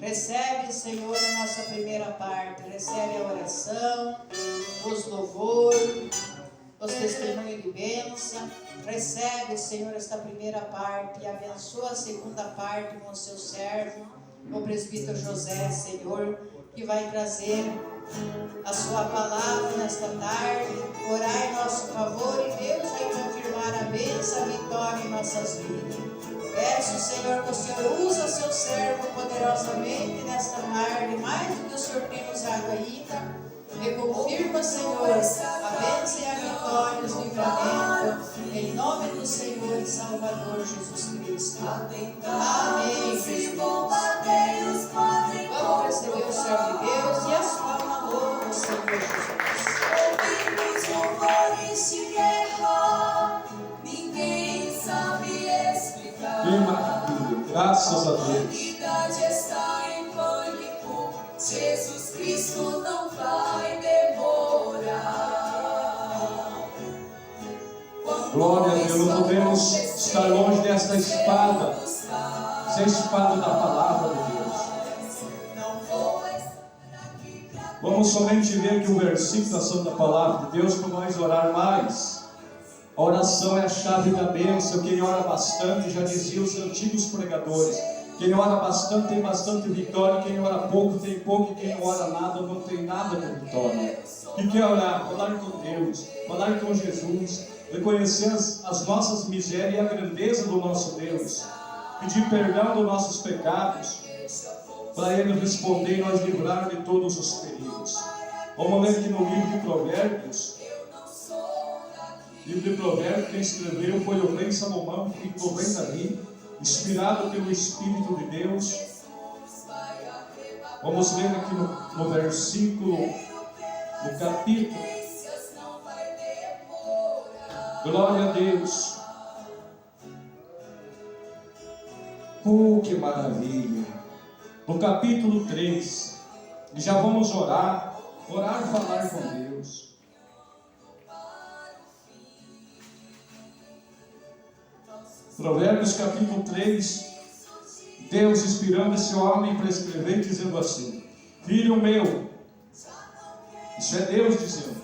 Recebe, Senhor, a nossa primeira parte. Recebe a oração, os louvores, os testemunhos de bênção. Recebe, Senhor, esta primeira parte e abençoa a segunda parte com o seu servo, o presbítero José, Senhor, que vai trazer a sua palavra nesta tarde, orar em nosso favor, e Deus vai confirmar a bênção, a vitória em nossas vidas. Peço, Senhor, que o Senhor usa seu servo poderosamente nesta tarde, mais do que o Senhor tem usado ainda, e confirma, Senhor, a bênção e a vitória e os livramentos, em nome do Senhor e Salvador Jesus Cristo. Amém, Jesus. Vamos receber o servo de Deus e as palmas louvam o Senhor Jesus. Ouvimos louvores de guerra, ninguém sabe explicar. Que maravilha, graças a A Deus. humanidade está em pânico, Jesus Cristo não vai demorar. Glória a Deus, não podemos estar longe desta espada, essa espada da palavra de Deus. Vamos somente ver aqui o versículo da Santa Palavra de Deus para nós orar mais. A oração é a chave da bênção. Quem ora bastante, já diziam os antigos pregadores, quem ora bastante tem bastante vitória, quem ora pouco tem pouco, e quem ora nada não tem nada com vitória. O que é orar? Falar com Deus, falar com Jesus, reconhecer as nossas misérias e a grandeza do nosso Deus, pedir perdão dos nossos pecados, para Ele responder e nós livrar de todos os perigos. Vamos ler aqui no livro de Provérbios. Livro de Provérbios, quem escreveu foi o rei Salomão, filho do rei Davi, inspirado pelo Espírito de Deus. Vamos ler aqui no versículo, no capítulo. Glória a Deus. Oh, que maravilha. No capítulo 3, e já vamos orar e falar com Deus. Provérbios capítulo 3, Deus inspirando esse homem para escrever, dizendo assim: filho meu, isso é Deus dizendo,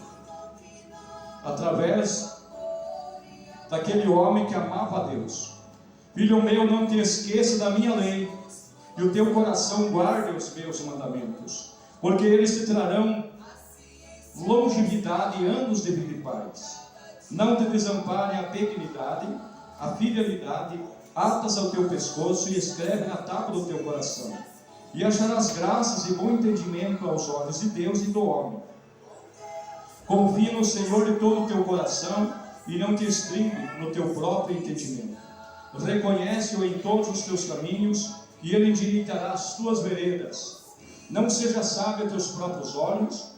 através daquele homem que amava a Deus: filho meu, não te esqueça da minha lei, e o teu coração guarde os meus mandamentos, porque eles te trarão longevidade e anos de vida e paz. Não te desamparem a benignidade, a fidelidade, atas ao teu pescoço e escreve na tábua do teu coração. E acharás graças e bom entendimento aos olhos de Deus e do homem. Confia no Senhor de todo o teu coração e não te estribe no teu próprio entendimento. Reconhece-o em todos os teus caminhos e Ele endireitará as tuas veredas. Não seja sábio a teus próprios olhos,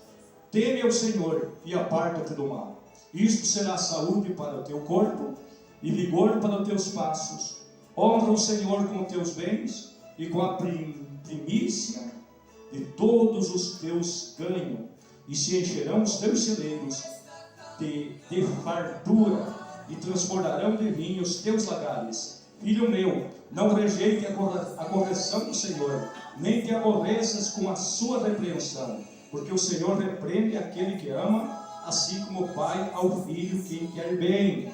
teme ao Senhor e aparta-te do mal. Isto será saúde para o teu corpo e vigor para os teus passos. Honra o Senhor com os teus bens e com a primícia de todos os teus ganhos, e se encherão os teus celeiros de fartura, e transbordarão de vinho os teus lagares. Filho meu, não rejeite a correção do Senhor, nem te aborreças com a sua repreensão, porque o Senhor repreende aquele que ama, assim como o pai ao filho que quer bem.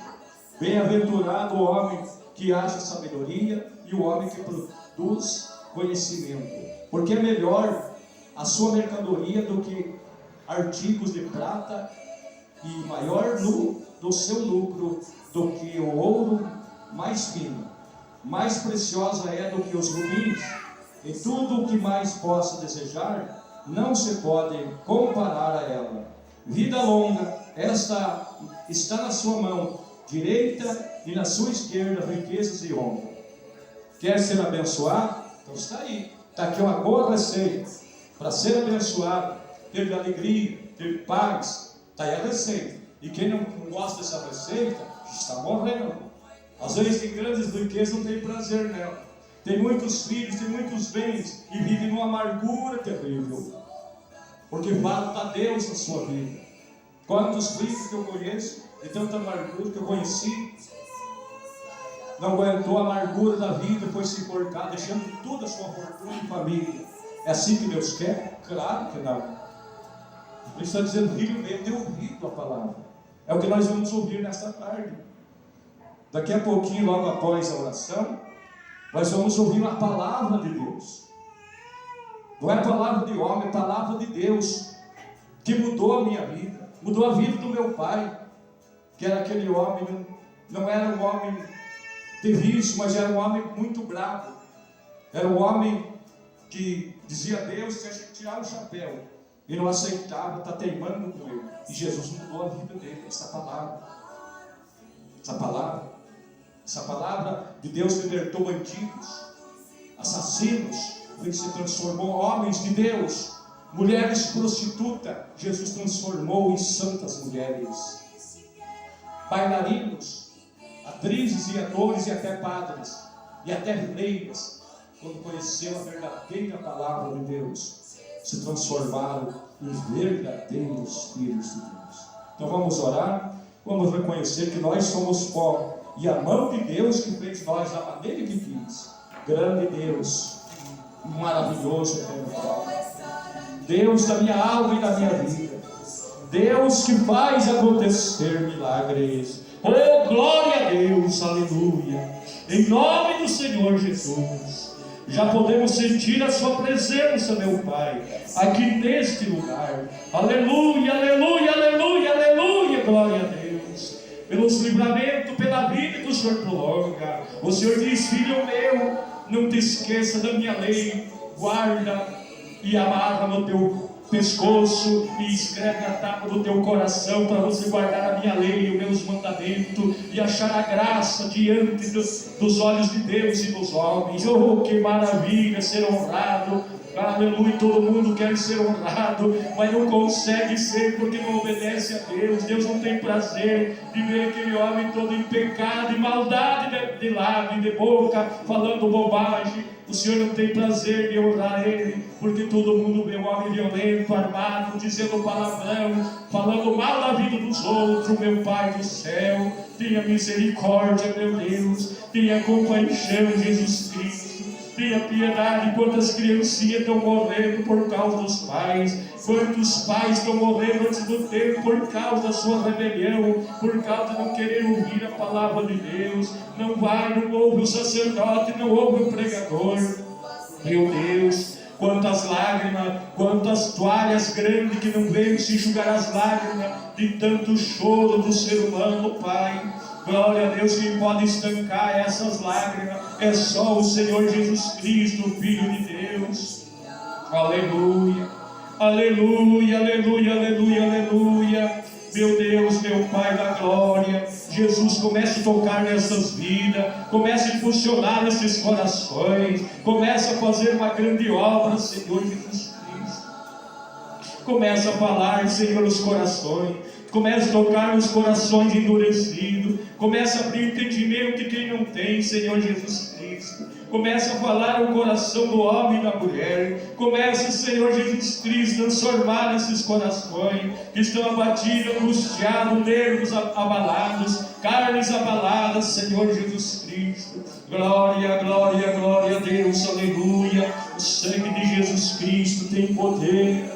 Bem-aventurado o homem que acha sabedoria e o homem que produz conhecimento, porque é melhor a sua mercadoria do que artigos de prata, e maior do seu lucro do que o ouro mais fino. Mais preciosa é do que os rubins, e tudo o que mais possa desejar não se pode comparar a ela. Vida longa, esta está na sua mão direita, e na sua esquerda riquezas e honra. Quer ser abençoado? Então está aí. Está aqui uma boa receita para ser abençoado, ter alegria, ter paz. Está aí a receita. E quem não gosta dessa receita está morrendo. Às vezes tem grandes riquezas, não tem prazer nela. Tem muitos filhos, tem muitos bens e vive numa amargura terrível, porque falta Deus na sua vida. Quantos filhos que eu conheço, de tanta amargura que eu conheci, não aguentou a amargura da vida, foi se enforcar, deixando toda a sua fortuna e família. É assim que Deus quer? Claro que não. Ele está dizendo, filho meu, dê ouvido à palavra. É o que nós vamos ouvir nesta tarde. Daqui a pouquinho, logo após a oração, nós vamos ouvir a palavra de Deus. Não é palavra de homem, é palavra de Deus, que mudou a minha vida, mudou a vida do meu pai, que era aquele homem, não era um homem de vício, mas era um homem muito bravo. Era um homem que dizia a Deus que a gente tirar o chapéu e não aceitava, está teimando com ele. E Jesus mudou a vida dele. Essa palavra de Deus libertou bandidos, assassinos. Ele se transformou homens de Deus, mulheres prostitutas. Jesus transformou em santas mulheres, bailarinos, atrizes e atores e até padres e até freiras, quando conheceu a verdadeira palavra de Deus, se transformaram em verdadeiros filhos de Deus. Então vamos orar, vamos reconhecer que nós somos pó e a mão de Deus que fez nós da maneira que quis. Grande Deus, maravilhoso Deus da minha alma e da minha vida, Deus que faz acontecer milagres. Oh, glória a Deus, aleluia. Em nome do Senhor Jesus, já podemos sentir a sua presença, meu Pai, aqui neste lugar. Aleluia, aleluia, aleluia, aleluia, glória a Deus. Pelos livramentos, pela vida que o Senhor prolonga. O Senhor diz, filho meu, não te esqueça da minha lei, guarda e amarra no teu pescoço e escreve a tapa do teu coração, para você guardar a minha lei e os meus mandamentos e achar a graça diante dos olhos de Deus e dos homens. Oh, que maravilha ser honrado. Aleluia, todo mundo quer ser honrado, mas não consegue ser porque não obedece a Deus. Deus não tem prazer de ver aquele homem todo em pecado e maldade de lábio e de boca, falando bobagem. O Senhor não tem prazer de honrar Ele, porque todo mundo vê um homem violento, armado, dizendo palavrão, falando mal da vida dos outros. Meu Pai do céu, tenha misericórdia, meu Deus, tenha compaixão, Jesus Cristo. Tenha piedade. Quantas criancinhas estão morrendo por causa dos pais, quantos pais estão morrendo antes do tempo por causa da sua rebelião, por causa de não querer ouvir a palavra de Deus. Não ouve o sacerdote, não ouve o pregador. Meu Deus, quantas lágrimas, quantas toalhas grandes que não veem se enxugar as lágrimas de tanto choro do ser humano, Pai. Glória a Deus, quem pode estancar essas lágrimas é só o Senhor Jesus Cristo, Filho de Deus. Aleluia, aleluia, aleluia, aleluia, aleluia. Meu Deus, meu Pai da glória, Jesus, comece a tocar nessas vidas, comece a impulsionar nesses corações, comece a fazer uma grande obra, Senhor Jesus Cristo. Comece a falar, Senhor, os corações. Comece a tocar nos corações endurecidos. Comece a abrir entendimento de quem não tem, Senhor Jesus Cristo. Comece a falar o coração do homem e da mulher. Comece, Senhor Jesus Cristo, a transformar esses corações que estão abatidos, angustiados, nervos abalados, carnes abaladas, Senhor Jesus Cristo. Glória, glória, glória a Deus, aleluia. O sangue de Jesus Cristo tem poder.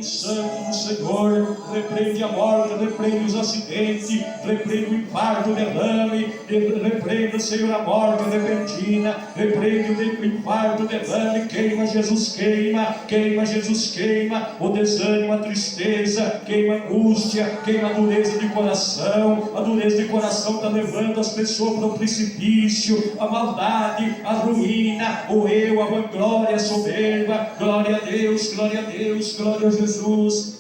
Santo do Senhor, repreende a morte, repreende os acidentes, repreende o infarto, o derrame, repreende, Senhor, a morte repentina, repreende o infarto, o derrame, queima, Jesus, queima, queima, Jesus, queima, o desânimo, a tristeza, queima a angústia, queima a dureza de coração. A dureza de coração está levando as pessoas para o precipício, a maldade, a ruína, o eu, a vanglória, a soberba. Glória a Deus, glória a Deus, glória a Jesus.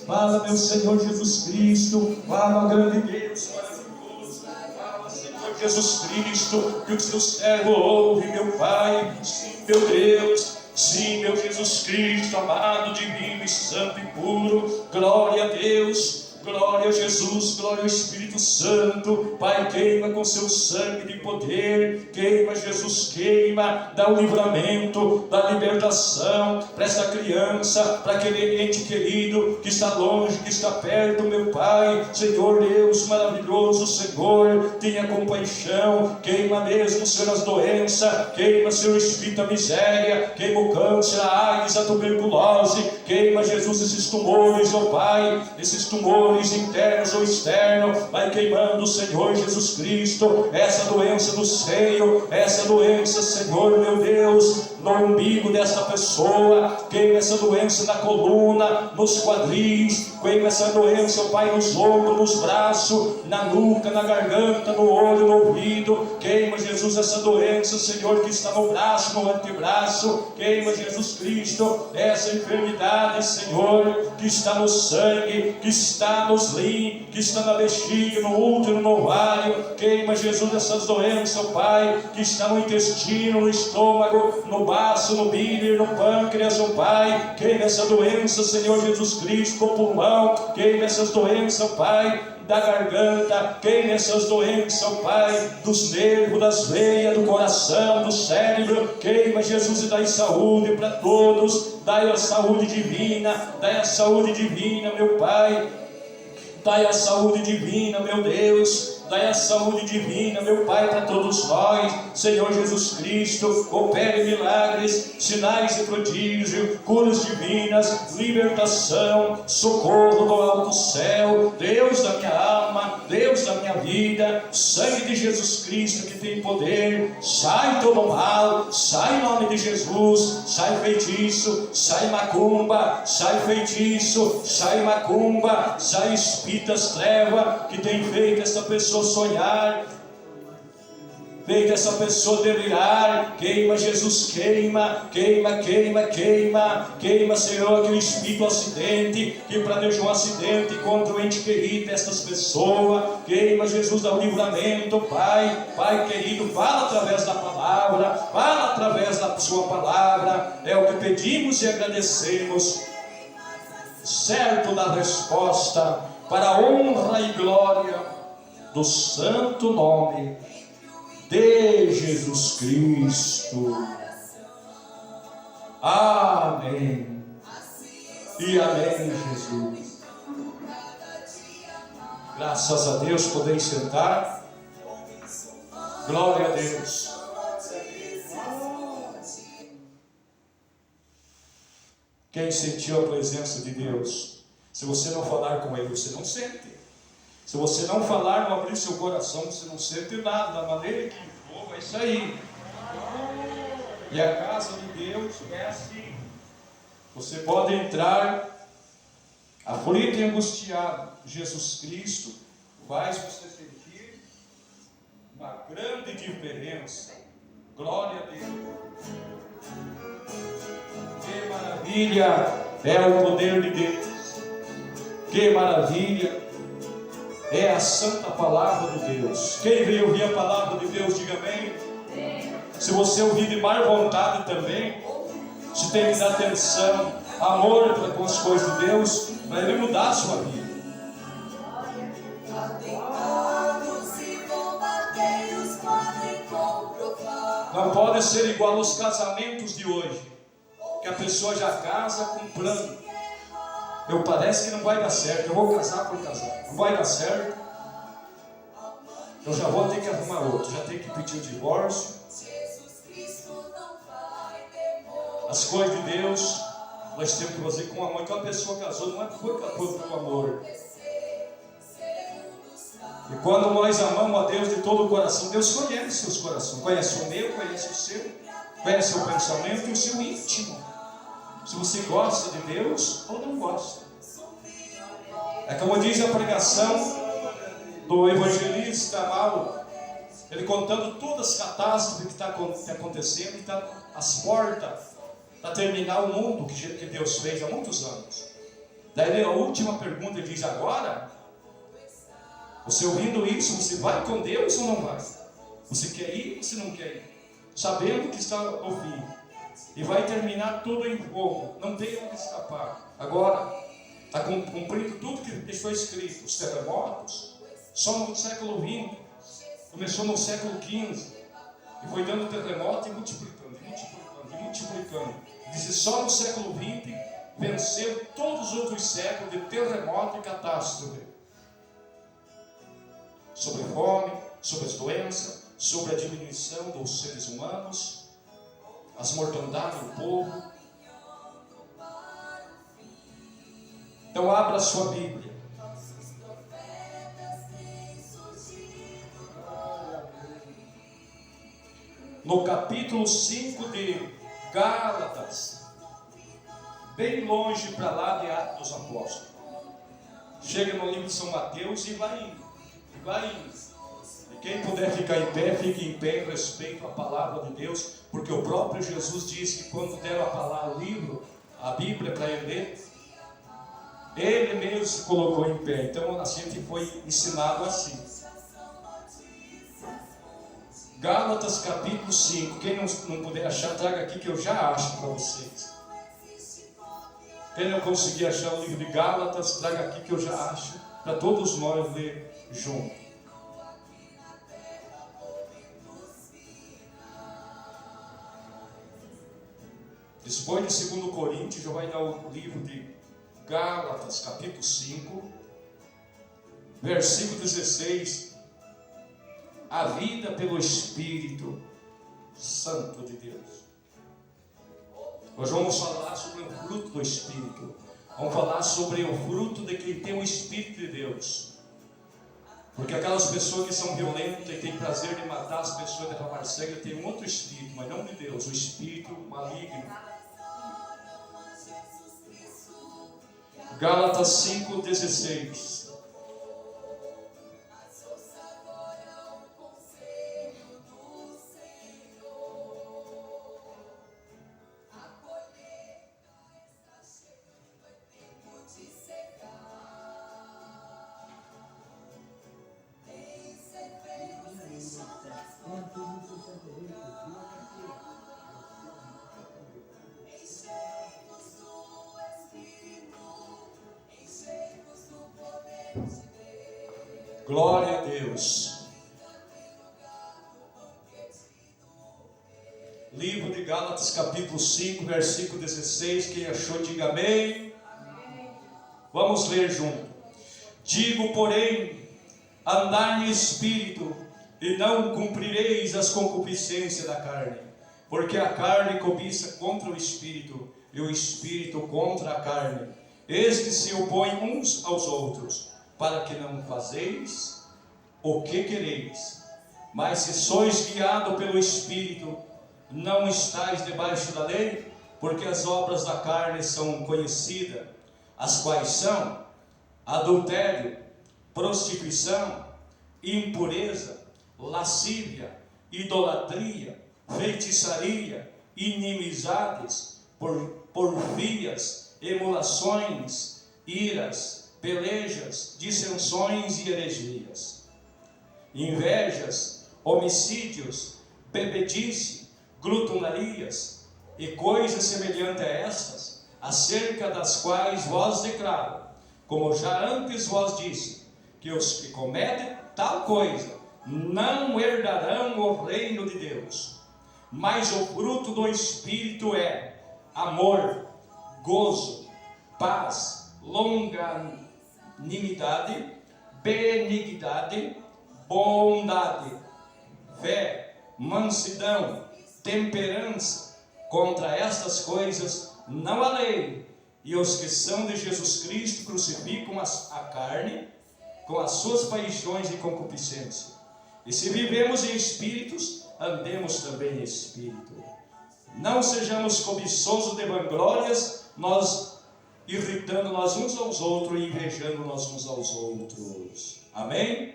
Fala, meu Senhor Jesus Cristo, fala, grande Deus maravilhoso, fala, Senhor Jesus Cristo, que o seu servo ouve, meu Pai. Sim, meu Deus. Sim, meu Jesus Cristo, amado, divino e santo e puro. Glória a Deus. Glória a Jesus, glória ao Espírito Santo. Pai, queima com seu sangue de poder. Queima, Jesus, queima. Dá o livramento, dá a libertação para essa criança, para aquele ente querido que está longe, que está perto, meu Pai. Senhor Deus maravilhoso, Senhor, tenha compaixão. Queima mesmo, Senhor, as doenças. Queima, Senhor, Espírito, a miséria. Queima o câncer, a AIDS, a tuberculose. Queima, Jesus, esses tumores, ó Pai, esses tumores internos ou externos, vai queimando, Senhor Jesus Cristo, essa doença no seio, essa doença, Senhor meu Deus, no umbigo dessa pessoa, queima essa doença na coluna, nos quadris, queima essa doença, Pai, nos ombros, nos braços, na nuca, na garganta, no olho, no ouvido, queima, Jesus, essa doença, Senhor, que está no braço, no antebraço, queima, Jesus Cristo, essa enfermidade, Senhor, que está no sangue, que está nos rins, que está na bexiga, no útero, no ovário, queima, Jesus, essas doenças, Pai, que está no intestino, no estômago, no baço, no bílio, no pâncreas, Pai, queima essa doença, Senhor Jesus Cristo, no pulmão, queima essas doenças, Pai, da garganta, queima essas doenças, Pai, dos nervos, das veias, do coração, do cérebro, queima, Jesus, e dai saúde para todos, dai a saúde divina, dai a saúde divina, meu Pai, dai a saúde divina, meu Deus, dai a saúde divina, meu Pai, para todos nós, Senhor Jesus Cristo, opere milagres, sinais e prodígios, curas divinas, libertação, socorro do alto céu, Deus da minha alma, Deus da minha vida, sangue de Jesus Cristo que tem poder, sai todo mal, sai em nome de Jesus, sai feitiço, sai macumba, sai feitiço, sai macumba, sai espírito das trevas que tem feito essa pessoa sonhar, feito essa pessoa delirar. Queima, Jesus, queima, queima, queima, queima, queima, Senhor, aquele espírito acidente que planejou um acidente contra o ente querido destas pessoas. Queima, Jesus, dá o livramento, Pai, Pai querido, fala através da palavra, fala através da sua palavra, é o que pedimos e agradecemos, certo da resposta, para a honra e glória do santo nome de Jesus Cristo. Amém. E amém, Jesus. Graças a Deus, podem sentar. Glória a Deus. Quem sentiu a presença de Deus? Se você não falar com Ele, você não sente. Se você não falar, não abrir seu coração, você não sente nada. Da maneira que for, é isso aí. E a casa de Deus é assim. Você pode entrar aflito e angustiado. Jesus Cristo faz você sentir uma grande diferença. Glória a Deus. Que maravilha é o poder de Deus. Que maravilha é a santa palavra de Deus. Quem veio ouvir a palavra de Deus, diga amém. Se você ouvir de má vontade também, você tem que dar atenção, amor para com as coisas de Deus, para Ele mudar a sua vida. Não pode ser igual aos casamentos de hoje, que a pessoa já casa com plano. Eu parece que não vai dar certo, eu vou casar por casar, não vai dar certo, eu já vou ter que arrumar outro, já tenho que pedir o divórcio. As coisas de Deus nós temos que fazer com amor. Então a pessoa casou, não é por amor. E quando nós amamos a Deus de todo o coração, Deus conhece seus corações, conhece o meu, conhece o seu, conhece o pensamento e o seu íntimo. Se você gosta de Deus ou não gosta. É como diz a pregação do evangelista Mauro, ele contando todas as catástrofes que está acontecendo, que está às portas para terminar o mundo que Deus fez há muitos anos. Daí a última pergunta, ele diz: agora, você ouvindo isso, você vai com Deus ou não vai? Você quer ir ou você não quer ir? Sabendo que está no fim. E vai terminar tudo em fogo. Não tem onde escapar. Agora, está cumprindo tudo que deixou escrito. Os terremotos só no século XX. Começou no século XV. E foi dando terremoto e multiplicando, e multiplicando, e multiplicando. Diz só no século XX venceu todos os outros séculos de terremoto e catástrofe. Sobre fome, sobre as doenças, sobre a diminuição dos seres humanos, as mortandades do povo. Então abra a sua Bíblia. No capítulo 5 de Gálatas, bem longe para lá de Atos dos Apóstolos. Chega no livro de São Mateus e vai indo, vai indo. E quem puder ficar em pé, fique em pé em respeito à palavra de Deus, porque o próprio Jesus disse que quando deram a palavra, o livro, a Bíblia para ele ler, ele mesmo se colocou em pé. Então a gente foi ensinado assim. Gálatas capítulo 5. Quem não puder achar, traga aqui que eu já acho para vocês. Quem não conseguir achar o livro de Gálatas, traga aqui que eu já acho, para todos nós ler junto. Depois de 2 Coríntios, já vai dar o livro de Gálatas capítulo 5, versículo 16. A vida pelo Espírito Santo de Deus. Hoje vamos falar sobre o fruto do Espírito. Vamos falar sobre o fruto de quem tem o Espírito de Deus. Porque aquelas pessoas que são violentas e têm prazer de matar as pessoas, de derramar sangue, têm um outro Espírito, mas não de Deus, o Espírito maligno. Gálatas 5,16. Glória a Deus. Livro de Gálatas capítulo 5, versículo 16. Quem achou, diga amém. Vamos ler junto. Digo, porém, andai no Espírito, e não cumprireis as concupiscências da carne. Porque a carne cobiça contra o Espírito, e o Espírito contra a carne. Estes se opõem uns aos outros, para que não fazeis o que quereis. Mas se sois guiados pelo Espírito, não estáis debaixo da lei, porque as obras da carne são conhecidas, as quais são adultério, prostituição, impureza, lascívia, idolatria, feitiçaria, inimizades, porfias, emulações, iras, pelejas, dissensões e heresias, invejas, homicídios, bebedice, glutonarias e coisas semelhantes a estas, acerca das quais vos declaro, como já antes vos disse, que os que cometem tal coisa não herdarão o reino de Deus. Mas o fruto do Espírito é amor, gozo, paz, longanimidade, benignidade, bondade, fé, mansidão, temperança. Contra estas coisas não há lei. E os que são de Jesus Cristo crucificam a carne com as suas paixões e concupiscência. E se vivemos em espíritos, andemos também em espírito. Não sejamos cobiçosos de vanglórias, nós irritando nós uns aos outros e invejando nós uns aos outros. Amém?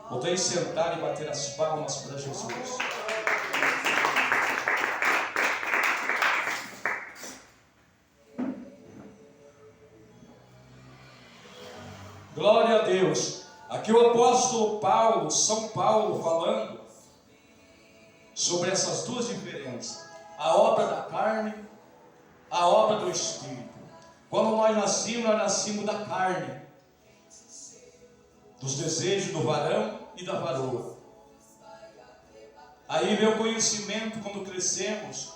Voltei a sentar e bater as palmas para Jesus. Glória a Deus. Aqui o apóstolo Paulo, São Paulo, falando, sobre essas duas diferenças: a obra da carne, a obra do Espírito. Quando nós nascemos da carne, dos desejos do varão e da varoa. Aí vem o conhecimento quando crescemos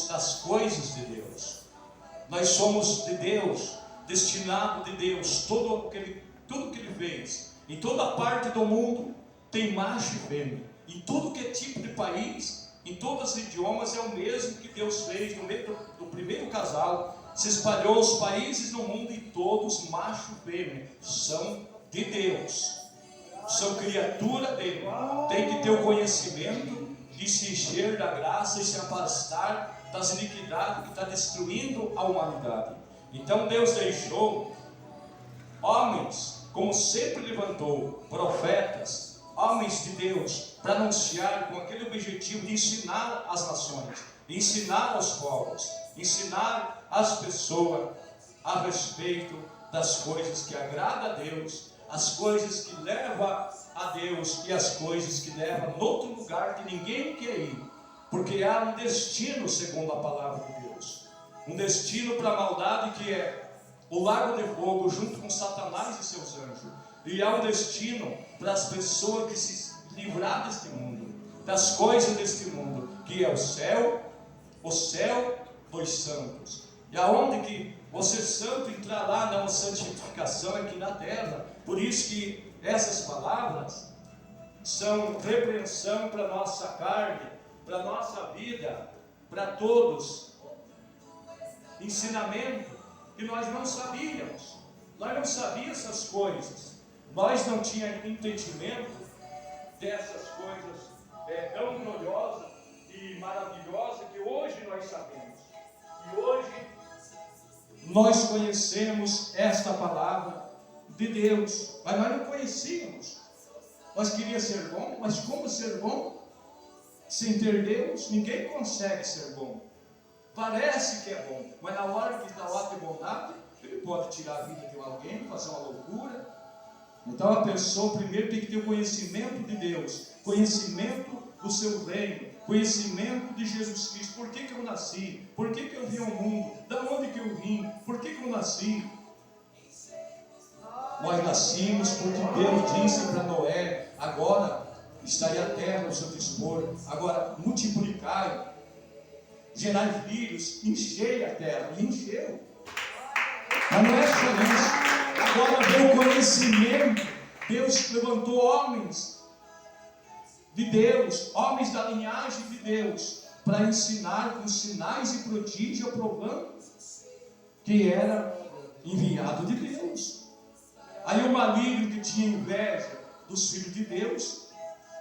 das coisas de Deus. Nós somos de Deus, destinado de Deus. Tudo que Ele fez, em toda parte do mundo tem macho e fêmea. Em tudo que é tipo de país, em todos os idiomas, é o mesmo que Deus fez no meio do primeiro casal. Se espalhou os países no mundo e todos, macho e fêmea, são de Deus. São criatura dele. Tem que ter o conhecimento de se encher da graça e se afastar das iniquidades que está destruindo a humanidade. Então Deus deixou homens, como sempre levantou, profetas, homens de Deus, para anunciar com aquele objetivo de ensinar as nações, ensinar aos povos, ensinar as pessoas a respeito das coisas que agradam a Deus, as coisas que levam a Deus e as coisas que levam a outro lugar que ninguém quer ir, porque há um destino segundo a palavra de Deus, um destino para a maldade que é o lago de fogo junto com Satanás e seus anjos, e há um destino para as pessoas que se livrar deste mundo, das coisas deste mundo, que é o céu dos santos. E aonde que você santo entrar lá na santificação aqui na terra. Por isso que essas palavras são repreensão para a nossa carne, para a nossa vida, para todos. Ensinamento que nós não sabíamos. Nós não sabíamos essas coisas. Nós não tínhamos entendimento dessas coisas tão gloriosas e maravilhosas que hoje nós sabemos. E hoje nós conhecemos esta palavra de Deus, mas nós não conhecíamos. Nós queríamos ser bom, mas como ser bom sem ter Deus? Ninguém consegue ser bom. Parece que é bom, mas na hora que está lá de bondade, ele pode tirar a vida de alguém, fazer uma loucura. Então a pessoa primeiro tem que ter o conhecimento de Deus, conhecimento do seu reino, conhecimento de Jesus Cristo. Por que eu nasci? Por que eu vim ao mundo? Da onde que eu vim? Por que eu nasci? Nós nascimos porque Deus disse para Noé: agora está aí a terra ao seu dispor, agora multiplicai, gerai filhos, enchei a terra. E encheu. Mas não é só isso. Agora vem o conhecimento. Deus levantou homens de Deus, homens da linhagem de Deus, para ensinar com sinais e prodígios, provando que era enviado de Deus. Aí o maligno que tinha inveja dos filhos de Deus,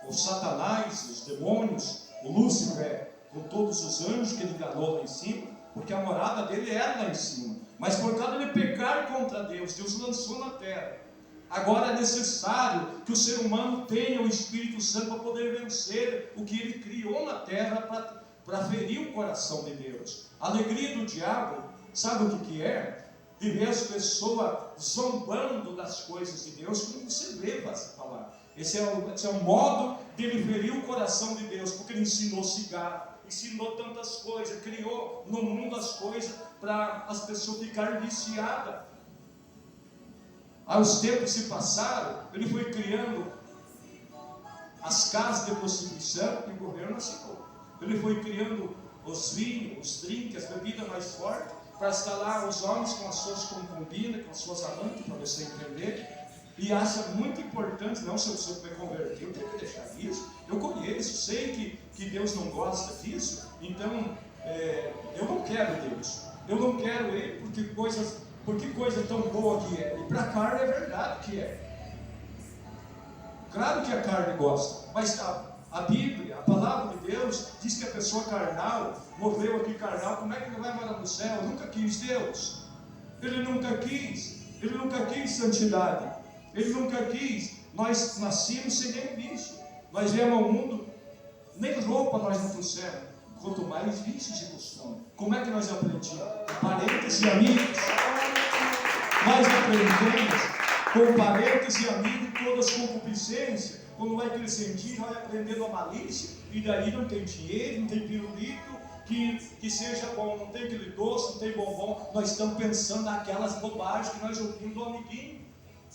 o Satanás, os demônios, o Lúcifer, com todos os anjos que ele enganou lá em cima, porque a morada dele era lá em cima. Mas por causa de pecar contra Deus, Deus lançou na terra. Agora é necessário que o ser humano tenha o Espírito Santo para poder vencer o que ele criou na terra para ferir o coração de Deus. A alegria do diabo, sabe o que é? De ver as pessoas zombando das coisas de Deus, como você vê para falar. Esse é o modo de ele ferir o coração de Deus, porque ele ensinou cigarro, ensinou tantas coisas, criou no mundo as coisas para as pessoas ficarem viciadas. Aos tempos se passaram, ele foi criando as casas de prostituição e o governo aceitou. Ele foi criando os vinhos, os drinks, as bebidas mais fortes, para instalar os homens com as suas concubinas, com as suas amantes, para você entender. E acha muito importante, não, se você vai converter, eu tenho que deixar isso. Eu conheço, sei que Deus não gosta disso, então eu não quero Deus. Eu não quero Ele porque coisa tão boa que é. E para a carne é verdade que é. Claro que a carne gosta, mas a Bíblia, a palavra de Deus, diz que a pessoa carnal, morreu aqui carnal, como é que ele vai morar no céu? Nunca quis Deus. Ele nunca quis santidade. Ele nunca quis. Nós nascemos sem nem vício. Nós viemos ao mundo, nem roupa nós não trouxemos, quanto mais vícios e costumes. Como é que nós aprendemos? Parentes e amigos. Nós aprendemos com parentes e amigos todas as concupiscências, quando vai crescendo, vai aprendendo a malícia, e daí não tem dinheiro, não tem pirulito, que seja bom, não tem aquele doce, não tem bombom. Nós estamos pensando naquelas bobagens que nós ouvimos do amiguinho,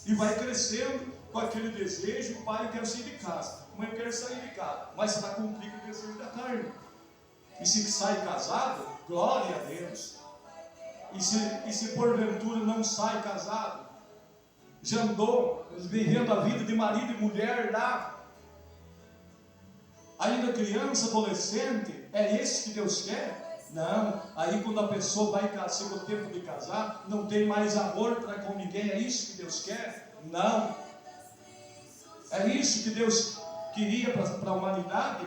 e vai crescendo com aquele desejo. O pai quer sair de casa, a mãe quer sair de casa, mas você está cumprindo o desejo da carne. E se sai casado, glória a Deus. E se porventura não sai casado, já andou vivendo a vida de marido e mulher lá, ainda criança, adolescente, é esse que Deus quer? Não. Aí quando a pessoa vai casar, chega o tempo de casar, não tem mais amor para com ninguém, é isso que Deus quer? Não. É isso que Deus queria para a humanidade?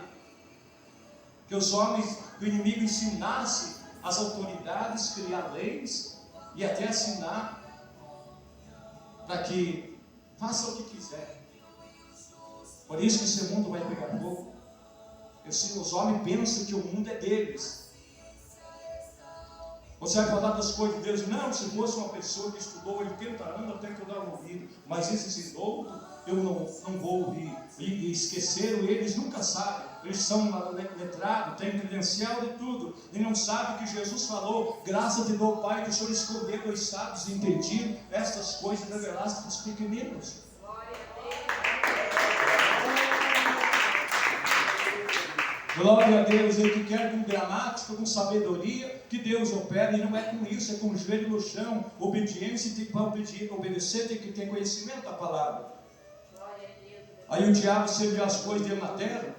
Que os homens, que o inimigo ensinasse as autoridades, criar leis e até assinar para que faça o que quiser. Por isso que esse mundo vai pegar fogo. Os homens pensam que o mundo é deles. Você vai falar das coisas de Deus? Não, se fosse uma pessoa que estudou 80 anos, eu tenho que dar um ouvido. Mas esse douto, eu não vou ouvir. E esqueceram, eles nunca sabem. Eles são letrados, têm credencial de tudo. E não sabem que Jesus falou: graças de meu Pai, que o Senhor escondeu dos sábios e entendido estas coisas reveladas para os pequeninos. Glória a Deus. Ele que quer com gramática, com sabedoria, que Deus opera, e não é com isso, é com o joelho no chão, obediência. Tem que obedecer, tem que ter conhecimento da palavra. Aí o diabo serviu as coisas dele na terra.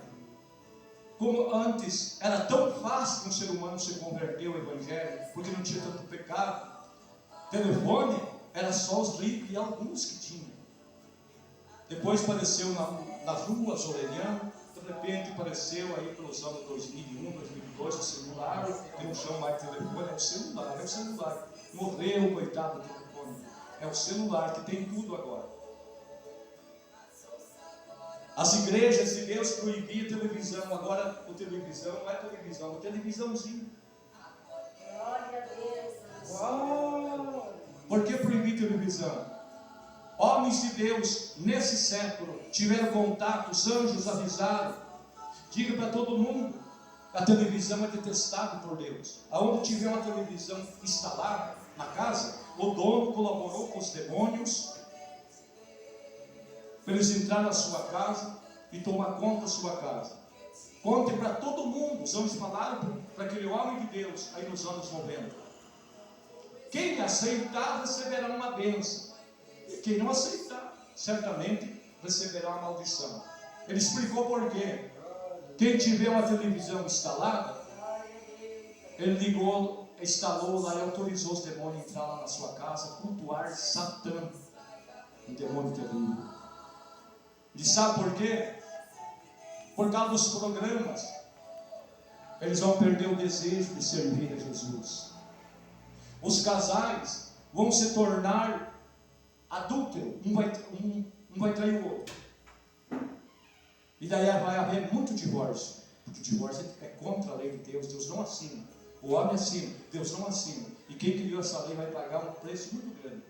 Como antes era tão fácil que um ser humano se converter ao Evangelho, porque não tinha tanto pecado. Telefone era só os ricos e alguns que tinham. Depois apareceu nas ruas, orelhando. De repente apareceu aí pelos anos 2001, 2002, o celular, que não chama mais telefone, é o celular. Morreu, coitado do telefone. É o celular que tem tudo agora. As igrejas de Deus proibiam a televisão, agora a televisão não é televisão, é televisãozinho. Glória a Deus. Uau! Por que proibir televisão? Homens de Deus, nesse século, tiveram contato, os anjos avisaram. Diga para todo mundo, a televisão é detestável por Deus. Aonde tiver uma televisão instalada na casa, o dono colaborou com os demônios, para eles entrarem na sua casa e tomar conta da sua casa. Conte para todo mundo, os anjos falaram para aquele homem de Deus, aí nos anos 90. Quem aceitar, receberá uma bênção. Quem não aceitar, certamente receberá uma maldição. Ele explicou por quê. Quem tiver uma televisão instalada, ele instalou lá e autorizou os demônios a entrar lá na sua casa, cultuar Satã, um demônio terrível. E sabe por quê? Por causa dos programas, eles vão perder o desejo de servir a Jesus. Os casais vão se tornar adúltero, um vai trair o outro. E daí vai haver muito divórcio, porque o divórcio é contra a lei de Deus. Deus não assina, o homem assina, Deus não assina. E quem criou essa lei vai pagar um preço muito grande.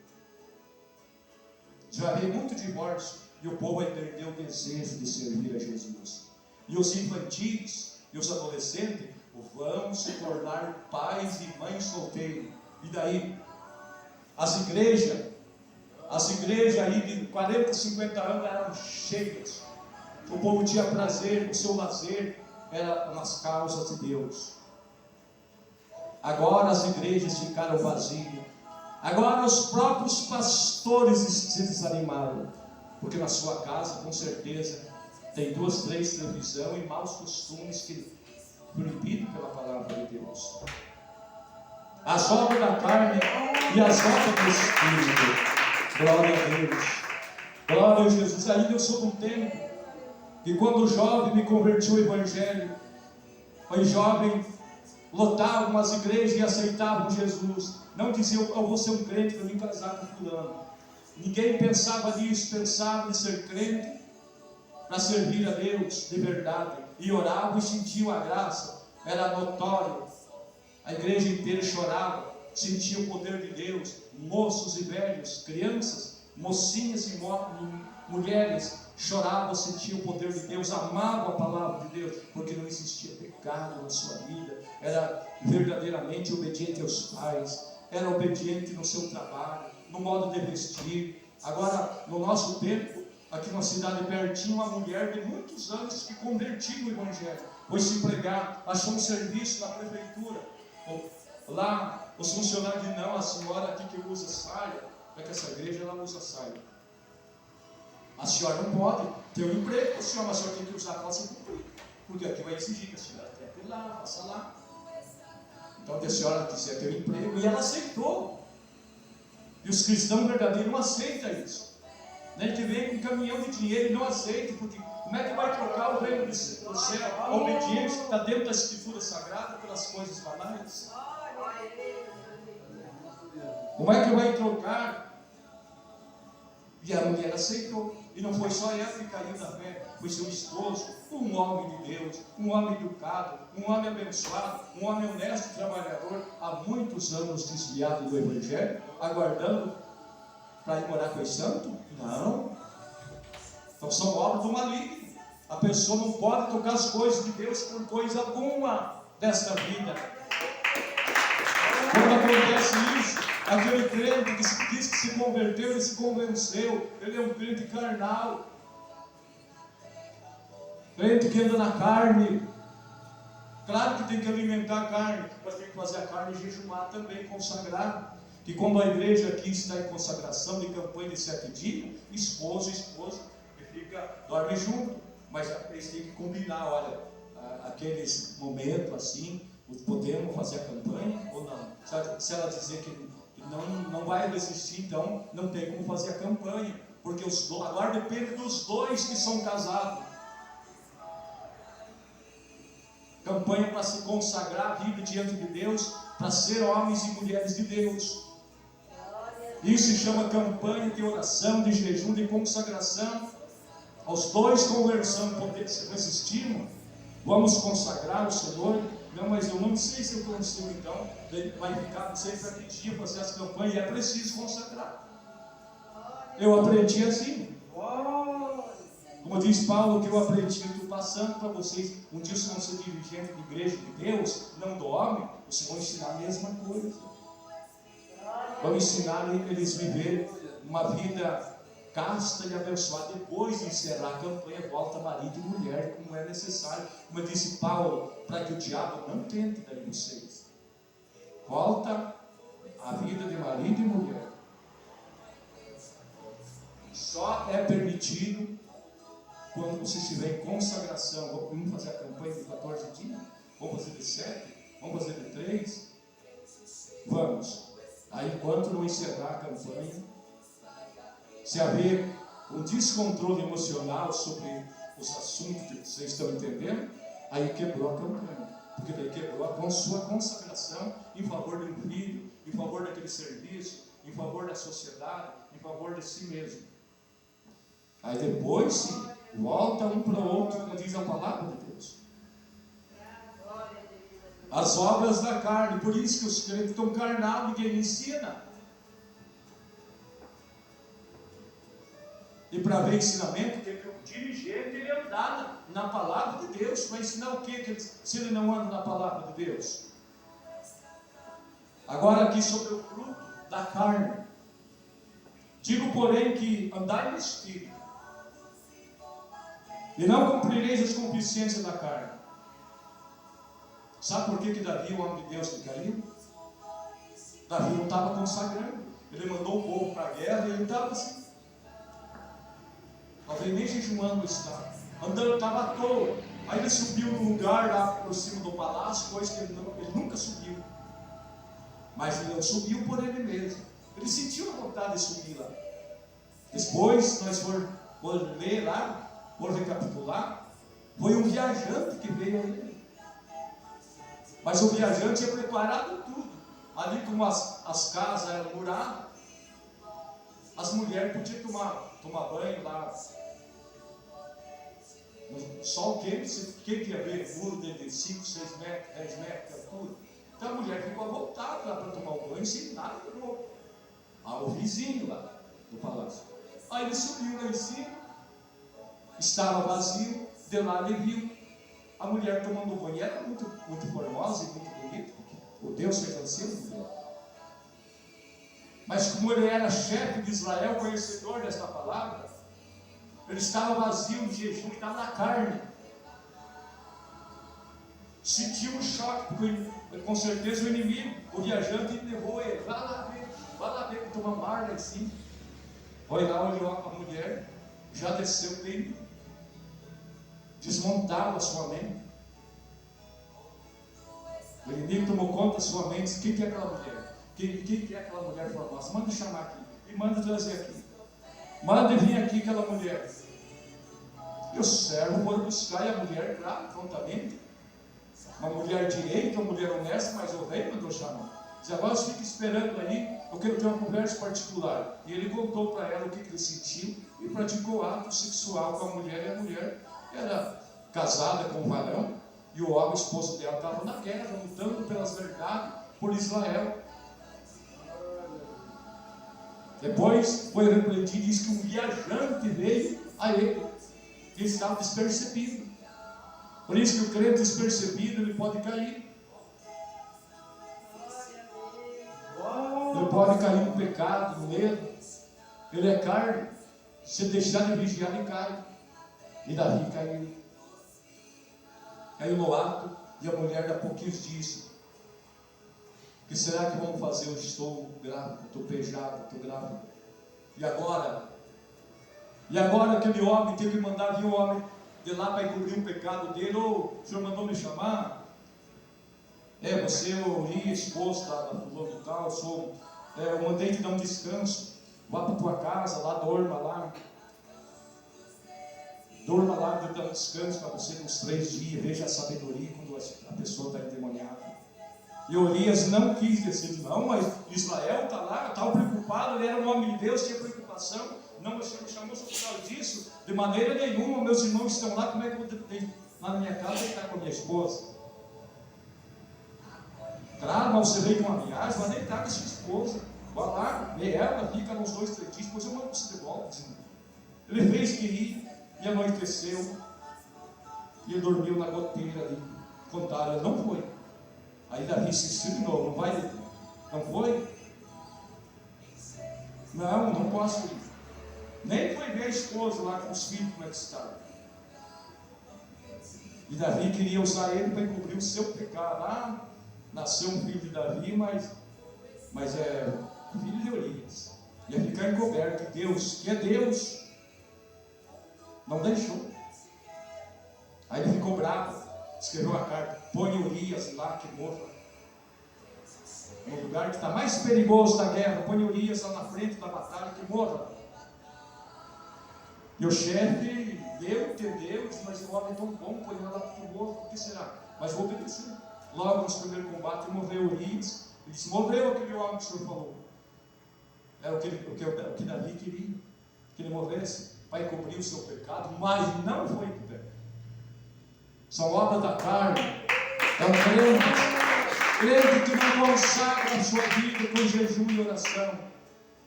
Já vai haver muito divórcio, e o povo vai perder o desejo de servir a Jesus. E os infantis e os adolescentes vão se tornar pais e mães solteiros. E daí, as igrejas aí de 40, 50 anos eram cheias. O povo tinha prazer, o seu lazer era nas causas de Deus. Agora as igrejas ficaram vazias. Agora os próprios pastores se desanimaram. Porque na sua casa, com certeza, tem 2, 3 televisão e maus costumes que proibido pela palavra de Deus. As obras da carne e as obras do Espírito. Glória a Deus. Glória a Jesus. Ainda eu sou de um tempo que quando jovem me converti ao Evangelho, foi jovem, lotavam as igrejas e aceitavam Jesus. Não diziam: eu vou ser um crente para me casar com fulano. Ninguém pensava nisso, pensava em ser crente para servir a Deus de verdade. E oravam e sentiam a graça, era notório. A igreja inteira chorava, sentia o poder de Deus. Moços e velhos, crianças, mocinhas e mulheres chorava, sentia o poder de Deus, amava a palavra de Deus, porque não existia pecado na sua vida, era verdadeiramente obediente aos pais, era obediente no seu trabalho, no modo de vestir. Agora, no nosso tempo, aqui na cidade pertinho, uma mulher de muitos anos que convertiu no Evangelho, foi se pregar, achou um serviço na prefeitura. Lá, os funcionários dizem, não, a senhora aqui que usa saia, é que essa igreja ela usa saia. A senhora não pode ter um emprego, mas a senhora tem que usar calça comprida, porque aqui vai exigir que a senhora tenha que ir lá, faça lá. Então, a senhora quiser ter um emprego, e ela aceitou. E os cristãos verdadeiros não aceitam isso. A gente vem com um caminhão de dinheiro e não aceita, porque como é que vai trocar o reino do céu, a obediência que está dentro da Escritura Sagrada, pelas coisas banais? Como é que vai trocar? E a mulher aceitou. E não foi só ela que caiu na fé, foi seu esposo, um homem de Deus, um homem educado, um homem abençoado, um homem honesto, trabalhador, há muitos anos desviado do Evangelho, aguardando para ir morar com os santos? Não. Então são obras do maligno. A pessoa não pode tocar as coisas de Deus por coisa alguma desta vida. Quando acontece isso, aquele crente que diz que se converteu, ele se convenceu, ele é um crente carnal, crente que anda na carne. Claro que tem que alimentar a carne, mas tem que fazer a carne jejuar também, consagrar. Que como a igreja aqui está em consagração, de campanha de 7 dias, esposo e esposa, dorme junto. Mas eles têm que combinar, olha, aqueles momentos assim, podemos fazer a campanha ou não? Se ela dizer que não vai resistir, então não tem como fazer a campanha, porque agora depende dos dois que são casados. Campanha para se consagrar a vida diante de Deus, para ser homens e mulheres de Deus. Isso se chama campanha de oração, de jejum, de consagração. Aos dois conversando, poder se resistir, vamos consagrar o Senhor. Não, mas eu não sei se eu consigo, então vai ficar, não sei para que dia fazer as campanhas, e é preciso consagrar. Eu aprendi assim. Como diz Paulo, que eu aprendi, eu estou passando para vocês. Um dia vocês vão ser dirigentes de igreja de Deus, não do homem, vocês vão ensinar a mesma coisa. Vão ensinar eles a viver uma vida casta e abençoada. Depois de encerrar a campanha, volta marido e mulher, como é necessário. Como disse Paulo, para que o diabo não tente daí vocês. Volta a vida de marido e mulher. Só é permitido quando você estiver em consagração. Vamos fazer a campanha de 14 dias? Vamos fazer de 7? Vamos fazer de 3? Vamos. Aí, enquanto não encerrar a campanha, se haver um descontrole emocional sobre os assuntos que vocês estão entendendo, aí quebrou a campanha. Porque daí quebrou a sua consagração em favor de um filho, em favor daquele serviço, em favor da sociedade, em favor de si mesmo. Aí depois sim, volta um para o outro, como diz a palavra de Deus. As obras da carne, por isso que os crentes estão carnal, ninguém ensina. E para ver ensinamento, tem que o dirigente ele andar na palavra de Deus. Vai ensinar o que se ele não anda na palavra de Deus? Agora aqui sobre o fruto da carne. Digo, porém, que andai no Espírito, e não cumprireis as concupiscências da carne. Sabe por que Davi, o homem de Deus, que caiu? Davi não estava consagrando. Ele mandou o povo para a guerra e ele estava assim. Talvez nem jejuando estava. Andando, estava à toa. Aí ele subiu num lugar lá por cima do palácio, coisa que ele nunca subiu. Mas ele não subiu por ele mesmo. Ele sentiu a vontade de subir lá. Depois, nós vamos ler lá, vamos recapitular. Foi um viajante que veio a ele. Mas o viajante tinha preparado tudo. Ali, como as casas eram muradas, as mulheres podiam tomar banho lá. No sol quente, quem ia ver muro de 5, 6 metros, 10 metros de altura. Então a mulher ficou à vontade lá para tomar o banho, sem nada de roupa. O vizinho lá do palácio. Aí ele subiu lá em cima, estava vazio, de lá ele viu a mulher tomando banho. Era muito, muito formosa e muito bonita. O Deus fez assim, mulher. Mas como ele era chefe de Israel, conhecedor desta palavra, ele estava vazio, em jejum, estava na carne. Sentiu um choque, porque com certeza o inimigo, o viajante, levou ele. Vai lá ver, toma mar lá em cima. Foi lá, olhou a mulher, já desceu bem, desmontava a sua mente. O inimigo tomou conta da sua mente. Quem que é aquela mulher? Quem é aquela mulher formosa? Manda chamar aqui. E manda trazer aqui. Manda vir aqui aquela mulher. E o servo foi buscar e a mulher, claro, prontamente. Uma mulher direita, uma mulher honesta, mas o rei mandou chamar. Diz, agora você fica esperando aí, eu quero ter uma conversa particular. E ele contou para ela o que ele sentiu e praticou ato sexual com a mulher. E a mulher era casada com um varão. E o homem, esposo dela, estava na guerra, lutando pelas verdades por Israel. Depois foi repreendido e diz que um viajante veio a ele. Ele estava despercebido. Por isso que o crente despercebido, ele pode cair. Ele pode cair no pecado, no medo. Ele é carne. Se deixar de vigiar, ele cai. E Davi caiu. Caiu no ato, e a mulher dá pouquinhos disso. O que será que vamos fazer? Eu estou grávida, estou pejada, estou grávida. E agora? E agora aquele homem tem que mandar vir o homem de lá para encobrir o pecado dele. Ou o senhor mandou me chamar? Você, eu li esposo da fulano e tal, eu mandei te dar um descanso. Vá para tua casa, lá dorma lá. Durma lá, dê um descanso para você uns 3 dias. Veja a sabedoria quando a pessoa está endemoniada. E Urias não quis descer, não, mas Israel está lá, estava preocupado. Ele era um homem de Deus, tinha preocupação. Não, o Senhor me chamou só por causa disso. De maneira nenhuma, meus irmãos estão lá. Como é que eu vou ter lá na minha casa e estar com a minha esposa? Claro, mas você veio com uma viagem, vai deitar com a sua esposa. Vai lá, vê ela, fica uns 2, 3 dias, depois eu mando você de volta. Ele fez que ir. E anoiteceu, e ele dormiu na goteira ali. Contaram, ele não foi. Aí Davi insistiu de novo, não vai, não foi? Não posso ir. Nem foi ver a esposa lá com os filhos, como é que está. E Davi queria usar ele para encobrir o seu pecado. Lá nasceu um filho de Davi, mas é filho de Urias. Ia ficar encoberto. Deus, que é Deus, não deixou. Aí ele ficou bravo, escreveu a carta: põe Urias lá que morra. No lugar que está mais perigoso da guerra, põe Urias lá na frente da batalha que morra. E o chefe entendeu, disse, mas o homem é tão bom, põe ela lá que morra, por que será? Mas vou obedecer. Logo no primeiro combate morreu Urias. Ele disse, morreu aquele homem que o senhor falou. Era o que Davi queria, que ele morresse para encobrir o seu pecado, mas não foi encoberto. São obras da carne. É um crente que não consagra a sua vida com jejum e oração.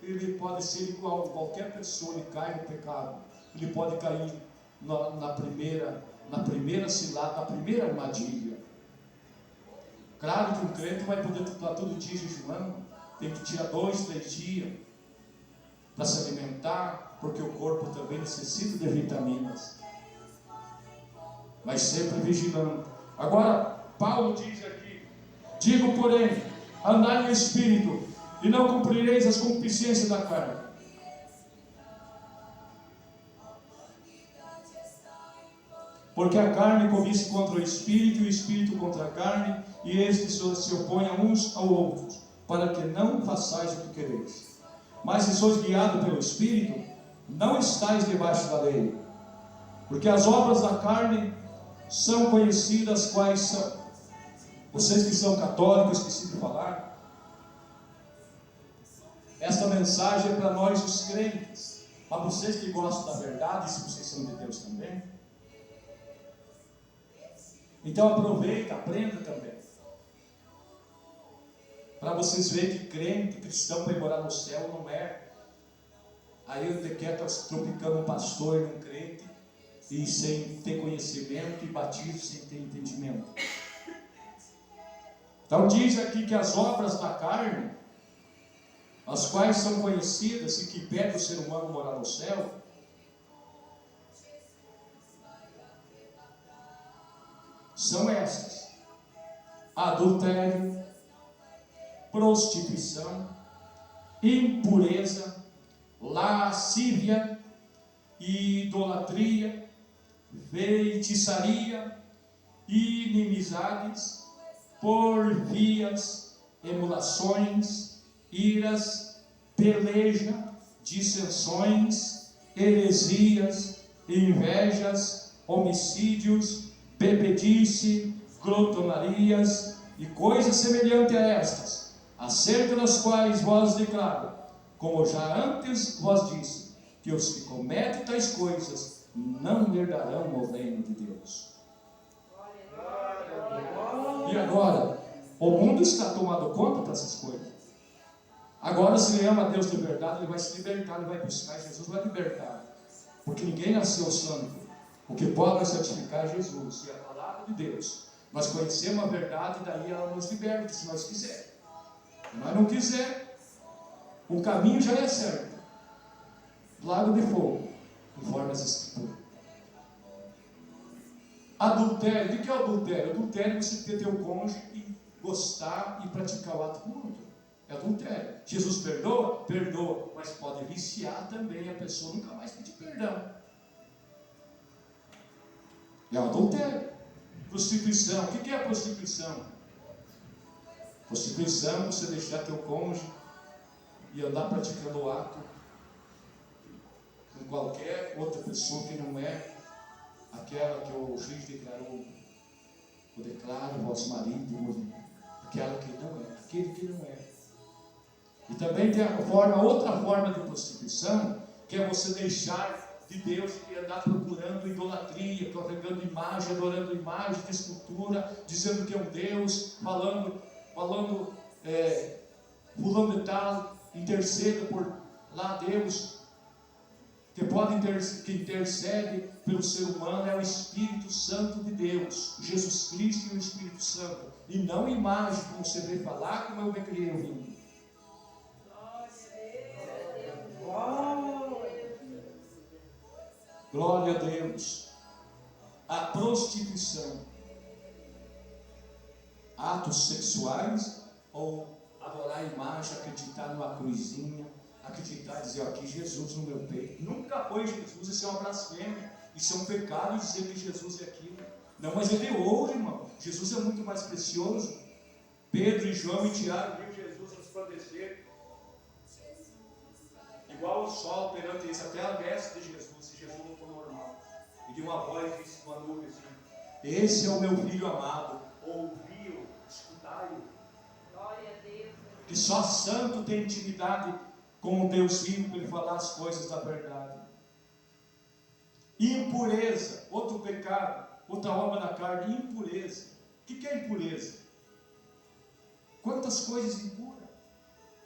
Ele pode ser igual a qualquer pessoa, ele cai no pecado. Ele pode cair na primeira cilada, na primeira armadilha. Claro que um crente vai poder estar todo dia jejuando, tem que tirar 2, 3 dias para se alimentar, porque o corpo também necessita de vitaminas, mas sempre vigilando. Agora, Paulo diz aqui: digo, porém, andai no Espírito, e não cumprireis as concupiscências da carne. Porque a carne cobiça contra o Espírito, e o Espírito contra a carne, e estes se opõem uns aos outros, para que não façais o que quereis. Mas se sois guiados pelo Espírito, não estáis debaixo da lei. Porque as obras da carne são conhecidas quais são. Vocês que são católicos, esqueci de falar. Esta mensagem é para nós os crentes. Para vocês que gostam da verdade, se vocês são de Deus também. Então aproveita, aprenda também. Para vocês verem que crente, cristão, para ir morar no céu não é. Aí eu quero tropicando um pastor e um crente, e sem ter conhecimento, e batismo sem ter entendimento. Então diz aqui que as obras da carne, as quais são conhecidas e que impedem o ser humano morar no céu, são essas: adultério, prostituição, impureza, lascívia, idolatria, feitiçaria, inimizades, porfias, emulações, iras, peleja, dissensões, heresias, invejas, homicídios, bebedice, glotonarias e coisas semelhantes a estas, acerca das quais vos declaro, como já antes vos disse, que os que cometem tais coisas não herdarão o reino de Deus. E agora, o mundo está tomando conta dessas coisas. Agora, se ele ama a Deus de verdade, ele vai se libertar, ele vai buscar, Jesus vai libertar. Porque ninguém nasceu santo. O que pode nos santificar é Jesus e a palavra de Deus. Nós conhecemos a verdade e daí ela nos liberta, se nós quisermos. Se nós não quisermos, o caminho já é certo. Lago de fogo, conforme as Escrituras. Adultério. O que é adultério? Adultério é você ter teu cônjuge e gostar e praticar o ato com o outro. É adultério. Jesus perdoa? Perdoa. Mas pode viciar também a pessoa nunca mais pedir perdão. É o adultério. Prostituição. O que é a prostituição? Prostituição é você deixar teu cônjuge e andar praticando o ato com qualquer outra pessoa que não é aquela que o juiz declarou. Eu declaro vosso marido, aquela que não é, aquele que não é. E também tem outra forma de prostituição, que é você deixar de Deus e andar procurando idolatria, carregando imagem, adorando imagem de escultura, dizendo que é um Deus, falando fulano de tal, interceda por lá Deus, que intercede pelo ser humano é o Espírito Santo de Deus, Jesus Cristo e o Espírito Santo, e não imagem como você veio falar, como eu me criei ouvindo. Glória a Deus. A prostituição, atos sexuais ou adorar a imagem, acreditar numa cruzinha, acreditar e dizer, aqui Jesus no meu peito. Nunca foi Jesus, isso é uma blasfêmia, isso é um pecado dizer que Jesus é aquilo. Não, mas ele é ouro, irmão. Jesus é muito mais precioso. Pedro e João e Tiago viram Jesus resplandecer igual o sol perante eles, até a veste de Jesus, se Jesus não for normal. E de uma voz disse uma nuvem assim: esse é o meu filho amado, ouvi-o, escutai-o. Glória a Deus. Que só santo tem intimidade com o Deus vivo para ele falar as coisas da verdade. Impureza, outro pecado, outra obra da carne, impureza. O que é impureza? Quantas coisas impuras?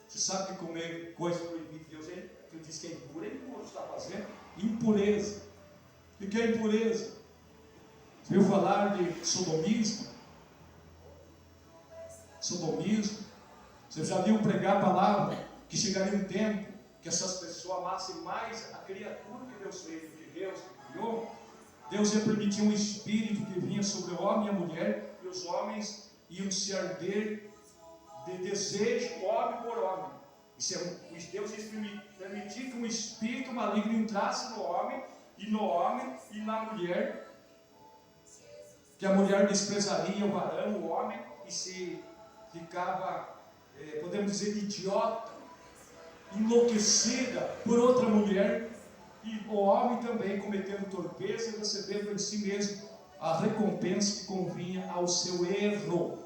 Você sabe que comer coisa proibida de Deus, que eu disse que é impuro, você está fazendo? Impureza. O que é impureza? Você ouviu falar de sodomismo? Sodomismo. Você já viu pregar a palavra que chegaria um tempo que essas pessoas amassem mais a criatura que Deus fez do que Deus que criou? Deus ia permitir um espírito que vinha sobre o homem e a mulher, e os homens iam se arder de desejo, homem por homem. Deus ia permitir que um espírito maligno entrasse no homem e na mulher, que a mulher desprezaria o varão, o homem, e se ficava, podemos dizer, idiota, enlouquecida por outra mulher, e o homem também cometendo torpeza e recebendo em si mesmo a recompensa que convinha ao seu erro.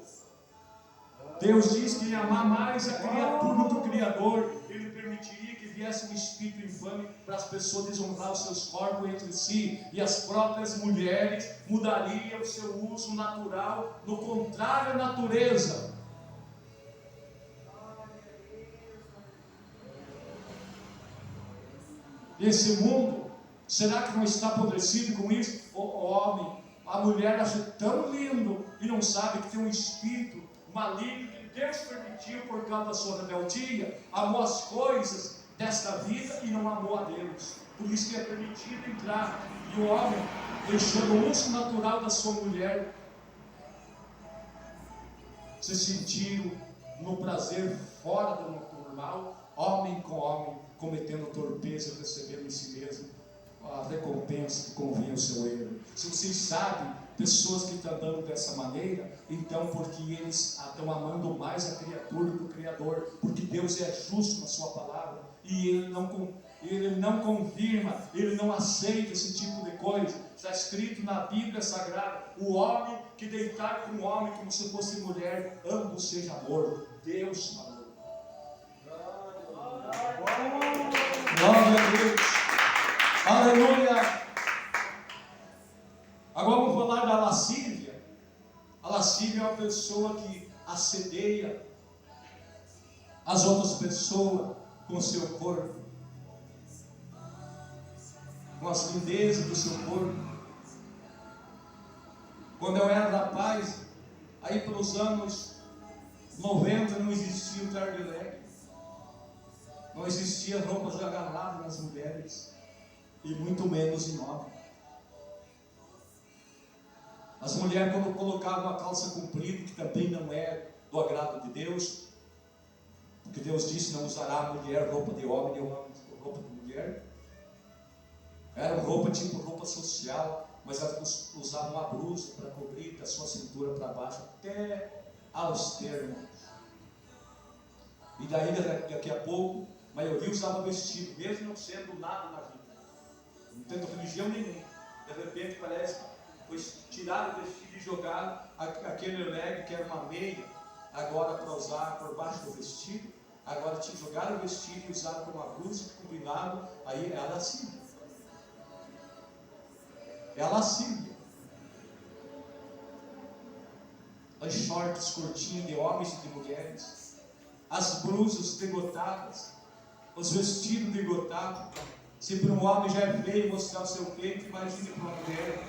Deus diz que ia amar mais a criatura do Criador. Ele permitiria que viesse um espírito infame para as pessoas desonrar os seus corpos entre si, e as próprias mulheres mudariam o seu uso natural, no contrário à natureza. Esse mundo Será que não está apodrecido com isso? O homem, a mulher acha tão lindo e não sabe que tem um espírito maligno que Deus permitiu por causa da sua rebeldia. Amou as coisas desta vida e não amou a Deus. Por isso que é permitido entrar. E o homem, deixando o uso natural da sua mulher, se sentiu no prazer fora do normal, homem com homem, cometendo torpeza, recebendo em si mesmo a recompensa que convinha ao seu erro. Se vocês sabem, pessoas que estão andando dessa maneira, então porque eles estão amando mais a criatura do que o Criador, porque Deus é justo na sua palavra, e Ele não confirma, Ele não aceita esse tipo de coisa. Está escrito na Bíblia Sagrada: o homem que deitar com o homem como se fosse mulher, ambos sejam mortos. Deus falou. Glória a Deus. Aleluia. Agora vamos falar da lascívia. A lascívia é uma pessoa que assedeia as outras pessoas com o seu corpo, com as lindezas do seu corpo. Quando eu era rapaz, aí pelos anos 90 não existia o tardelec, não existia roupas agarradas nas mulheres, e muito menos em homem. As mulheres, quando colocavam uma calça comprida, que também não é do agrado de Deus, porque Deus disse: não usará a mulher roupa de homem, nem o homem roupa de mulher. Era roupa tipo roupa social, mas elas usavam uma blusa para cobrir da sua cintura para baixo até aos termos. E daí daqui a pouco a maioria usava vestido, mesmo não sendo nada na vida, não tendo religião nenhuma. De repente parece que foi tirar o vestido e jogar aquele leg que era uma meia, agora para usar por baixo do vestido. Agora te jogaram o vestido e usaram como uma blusa combinado. Aí é a lascívia. É a lascívia. As shorts curtinhas de homens e de mulheres, as blusas degotadas, os vestidos degotados. Se para um homem já é feio mostrar o seu peito, imagine para uma mulher.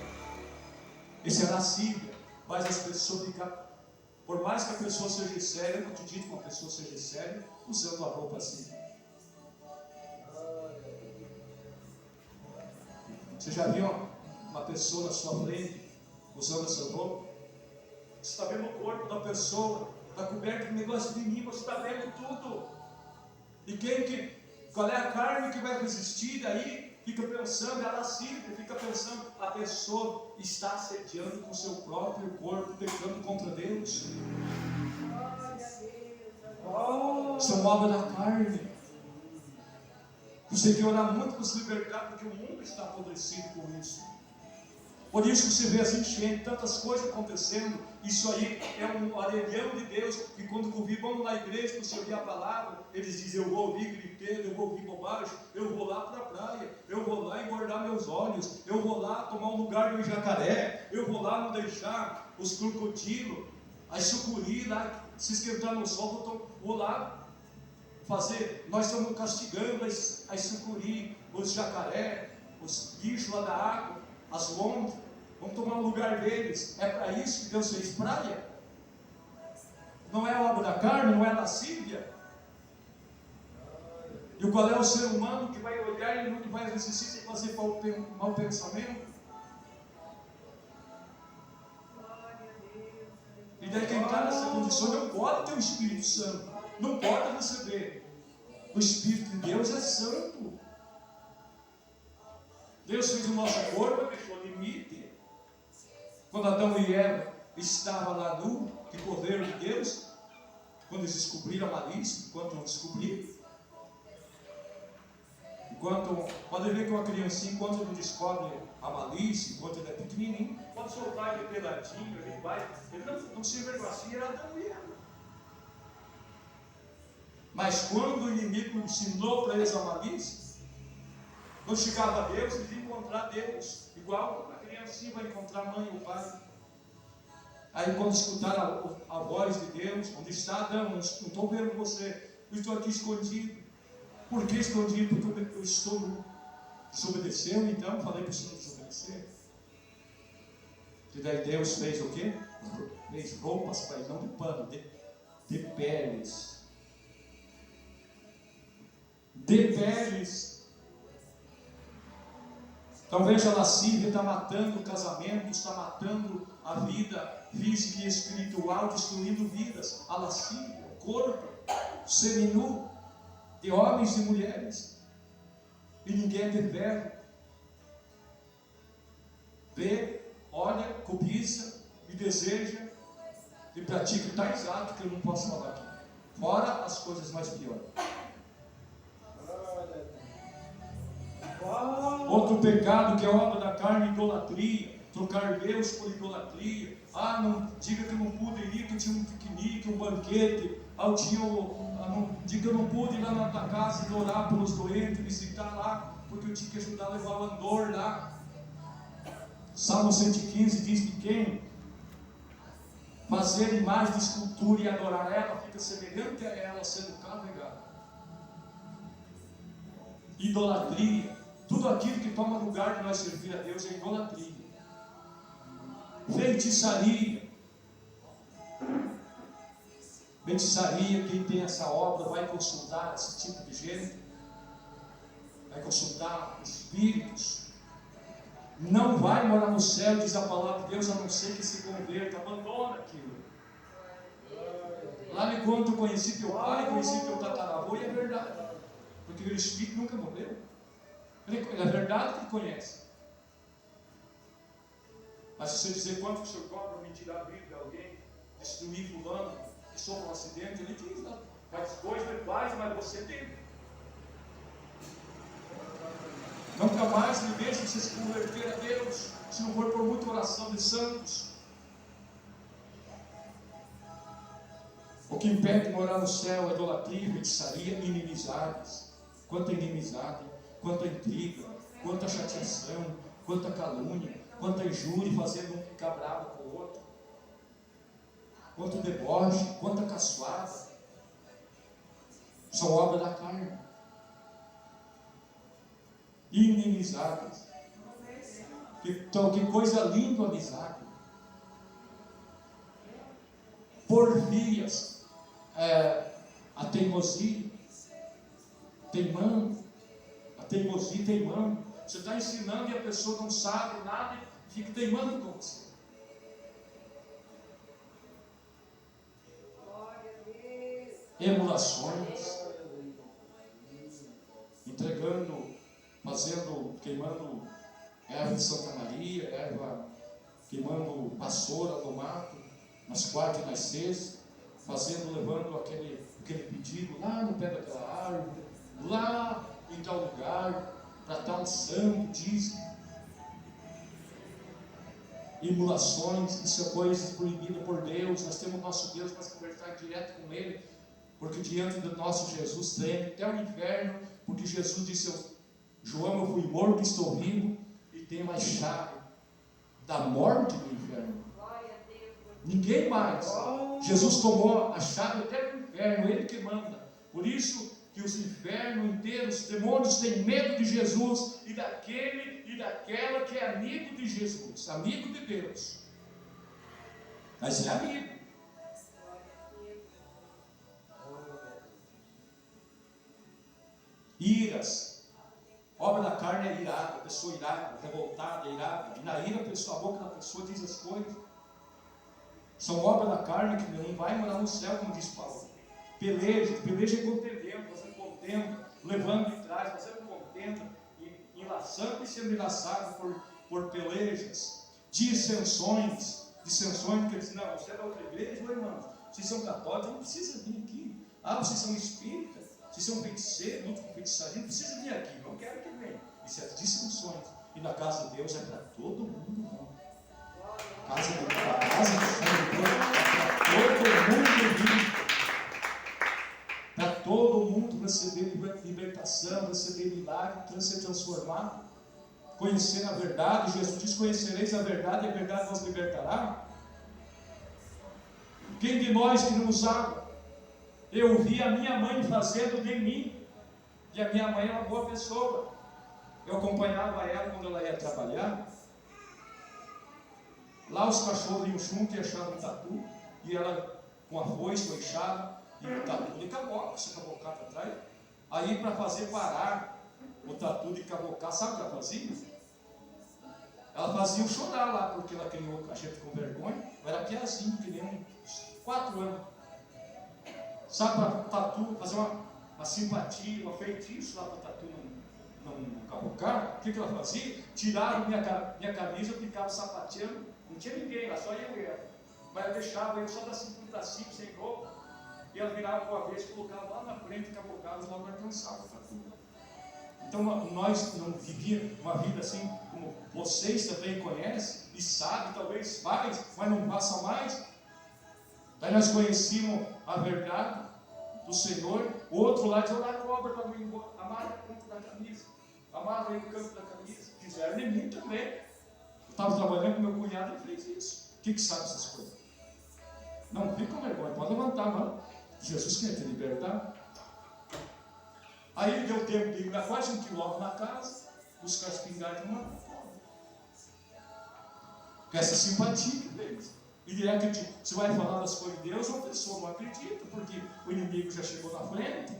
Esse é a lascívia. Mas as pessoas ficam, por mais que a pessoa seja séria, eu não acredito que uma pessoa seja séria usando a roupa assim. Você já viu uma pessoa na sua frente usando essa roupa? Você está vendo o corpo da pessoa, está coberto de negócio de mim, você está vendo tudo. E qual é a carne que vai resistir? Aí fica pensando, ela lascívia, fica pensando, a pessoa está assediando com o seu próprio corpo, pecando contra Deus. São obra da carne. Você tem que orar muito para se libertar, porque o mundo está apodrecido com isso. Por isso que você vê as enchentes, tantas coisas acontecendo. Isso aí é um orelhão de Deus, que quando convidam na igreja para você ouvir a palavra, eles dizem: eu vou ouvir griteiro, eu vou ouvir bobagem, eu vou lá para a praia, eu vou lá engordar meus olhos, eu vou lá tomar um lugar no jacaré, eu vou lá não deixar os crocodilos, as sucuri lá se esquentar no sol, vou lá fazer. Nós estamos castigando as sucuri, os jacaré, os bichos lá da água, as lontras. Vamos tomar o lugar deles. É para isso que Deus fez praia? Não é obra da carne, não é lascívia? E qual é o ser humano que vai olhar e não vai resistir sem fazer mau pensamento? E daí quem está nessa condição não pode ter o Espírito Santo, não pode receber. O Espírito de Deus é santo. Deus fez o nosso corpo, deixou limite. Quando Adão e Eva estavam lá nu, que correram de Deus, quando eles descobriram a malícia, enquanto não descobriram. Pode ver que uma criancinha, enquanto não descobre a malícia, enquanto ele é pequenininho, pode soltar ele peladinho, ele vai, ele não se envergonha, assim era Adão e Eva. Mas quando o inimigo ensinou para eles a malícia, quando chegava a Deus, eles iam encontrar Deus, igual a criancinha vai encontrar a mãe ou o pai. Aí quando escutaram a voz de Deus: onde está Adão? Não estou vendo você, eu estou aqui escondido. Por que escondido? Porque eu estou nu. Desobedeceu, então falei para o Senhor desobedecer. E daí Deus fez o quê? Fez roupas para ele, não de pano, de peles. De peles. Então veja, a lascívia está matando casamentos, está matando a vida física e espiritual, destruindo vidas. A lascívia, o corpo seminu de homens e mulheres. E ninguém é de ferro. Vê, olha, cobiça e deseja e pratica tais atos que eu não posso falar aqui. Fora as coisas mais piores. Outro pecado que é obra da carne, idolatria. Trocar Deus por idolatria. Não diga que eu não pude ir, que eu tinha um piquenique, um banquete. Diga que eu não pude ir lá na tua casa e orar pelos doentes, visitar lá, porque eu tinha que ajudar a levar o andor lá. Salmo 115 diz que quem fazer imagem de escultura e adorar ela, fica semelhante a ela sendo carregada. Idolatria. Tudo aquilo que toma lugar de nós servir a Deus é idolatria. Feitiçaria. Feitiçaria, quem tem essa obra vai consultar esse tipo de gente. Vai consultar espíritos. Não vai morar no céu, diz a palavra de Deus, a não ser que se converta. Abandona aquilo. Lá me conta, eu conheci teu pai, conheci teu tataravô, e é verdade. Porque o espírito nunca morreu. É verdade que ele conhece. Mas se você dizer quanto que o senhor cobra para me tirar a vida de alguém, destruir fulano, que sofre um acidente, ele diz, não. Mas depois ele faz, mas você teve. Nunca mais me deixe você se converter a Deus, se não for por muita oração de santos. O que impede de morar no céu é idolatria, feitiçaria e inimizades. Quanta inimizade, quanta intriga, quanta chateação, quanta calúnia, quanta injúria, fazendo um ficar bravo com o outro. Quanto deboche, quanta caçoada. São obra da carne. Inimizades. Então, que coisa linda, amizade. Porfias, a teimosia, teimando, a teimosia teimando. Você está ensinando e a pessoa não sabe nada e fica teimando com você. Emulações, entregando, queimando erva de Santa Maria, queimando vassoura no mato, nas quartas e nas sextas, levando aquele pedido lá no pé daquela árvore, lá em tal lugar, para tal santo, diz. Emulações, isso é coisa proibida por Deus. Nós temos o nosso Deus para conversar direto com Ele, porque diante do nosso Jesus treme até o inferno, porque Jesus disse: João, eu fui morto, estou vivo, e tenho a chave da morte do inferno. Ninguém mais. Jesus tomou a chave até do inferno, Ele que manda. Por isso que os infernos inteiros, os demônios têm medo de Jesus e daquele e daquela que é amigo de Jesus, amigo de Deus. Mas é amigo. Iras. Obra da carne é irada, a pessoa irada, revoltada, irada. E na ira, a boca da pessoa diz as coisas. São obra da carne que não vai morar no céu, como diz Paulo. Peleja é contendendo, fazendo contenda, levando de trás, fazendo contenda, enlaçando e sendo enlaçado por pelejas. Dissensões que dizem, não, você é da outra igreja, irmão, vocês são católicos, não precisa vir aqui. Vocês são espíritas, vocês são feiticeiros, lutam com feitiçaria, não precisa vir aqui, não quero que venha. Isso é dissensões. E na casa de Deus é para todo mundo, não. A casa de Deus é para todo mundo vir. Para todo mundo receber libertação, receber milagre, ser transformado, conhecer a verdade. Jesus diz: conhecereis a verdade e a verdade vos libertará. Quem de nós que não sabe? Eu vi a minha mãe fazendo de mim, e a minha mãe é uma boa pessoa. Eu acompanhava ela quando ela ia trabalhar. Lá os cachorros iam junto e achavam um tatu. E ela com a foice, com a enxada, e o tatu de caboclo, esse cabocado atrás. Aí para fazer parar o tatu de caboclo, sabe o que ela fazia? Ela fazia eu chorar lá, porque ela criou a gente com vergonha. Eu era piazinho, que nem uns 4 anos. Sabe, para tatu, fazer uma simpatia, um feitiço lá para o tatu não cavocar. O que ela fazia? Tiraram minha camisa, eu ficava sapateando. Não tinha ninguém lá, só eu e ela. Mas eu deixava eu só da cintura para cima, sem roupa. E ela virava uma vez, colocava lá na frente, cavocava, logo alcançava o tatu. Então nós não vivíamos uma vida assim, como vocês também conhecem, e sabem, talvez faz, mas não façam mais. Daí nós conhecíamos a verdade do Senhor. O outro lá de orar cobra para mim, amarra o canto da camisa, amarra aí o canto da camisa. Fizeram em mim também. Eu estava trabalhando com meu cunhado e fez isso. O que sabe essas coisas? Não fica com vergonha, pode levantar a mão. Jesus quer te libertar. Aí deu tempo de ir quase 1 quilômetro na casa, buscar as espingarda numa cobra. Com essa simpatia que fez. E direto você vai falar das coisas de Deus, uma pessoa não acredita, porque o inimigo já chegou na frente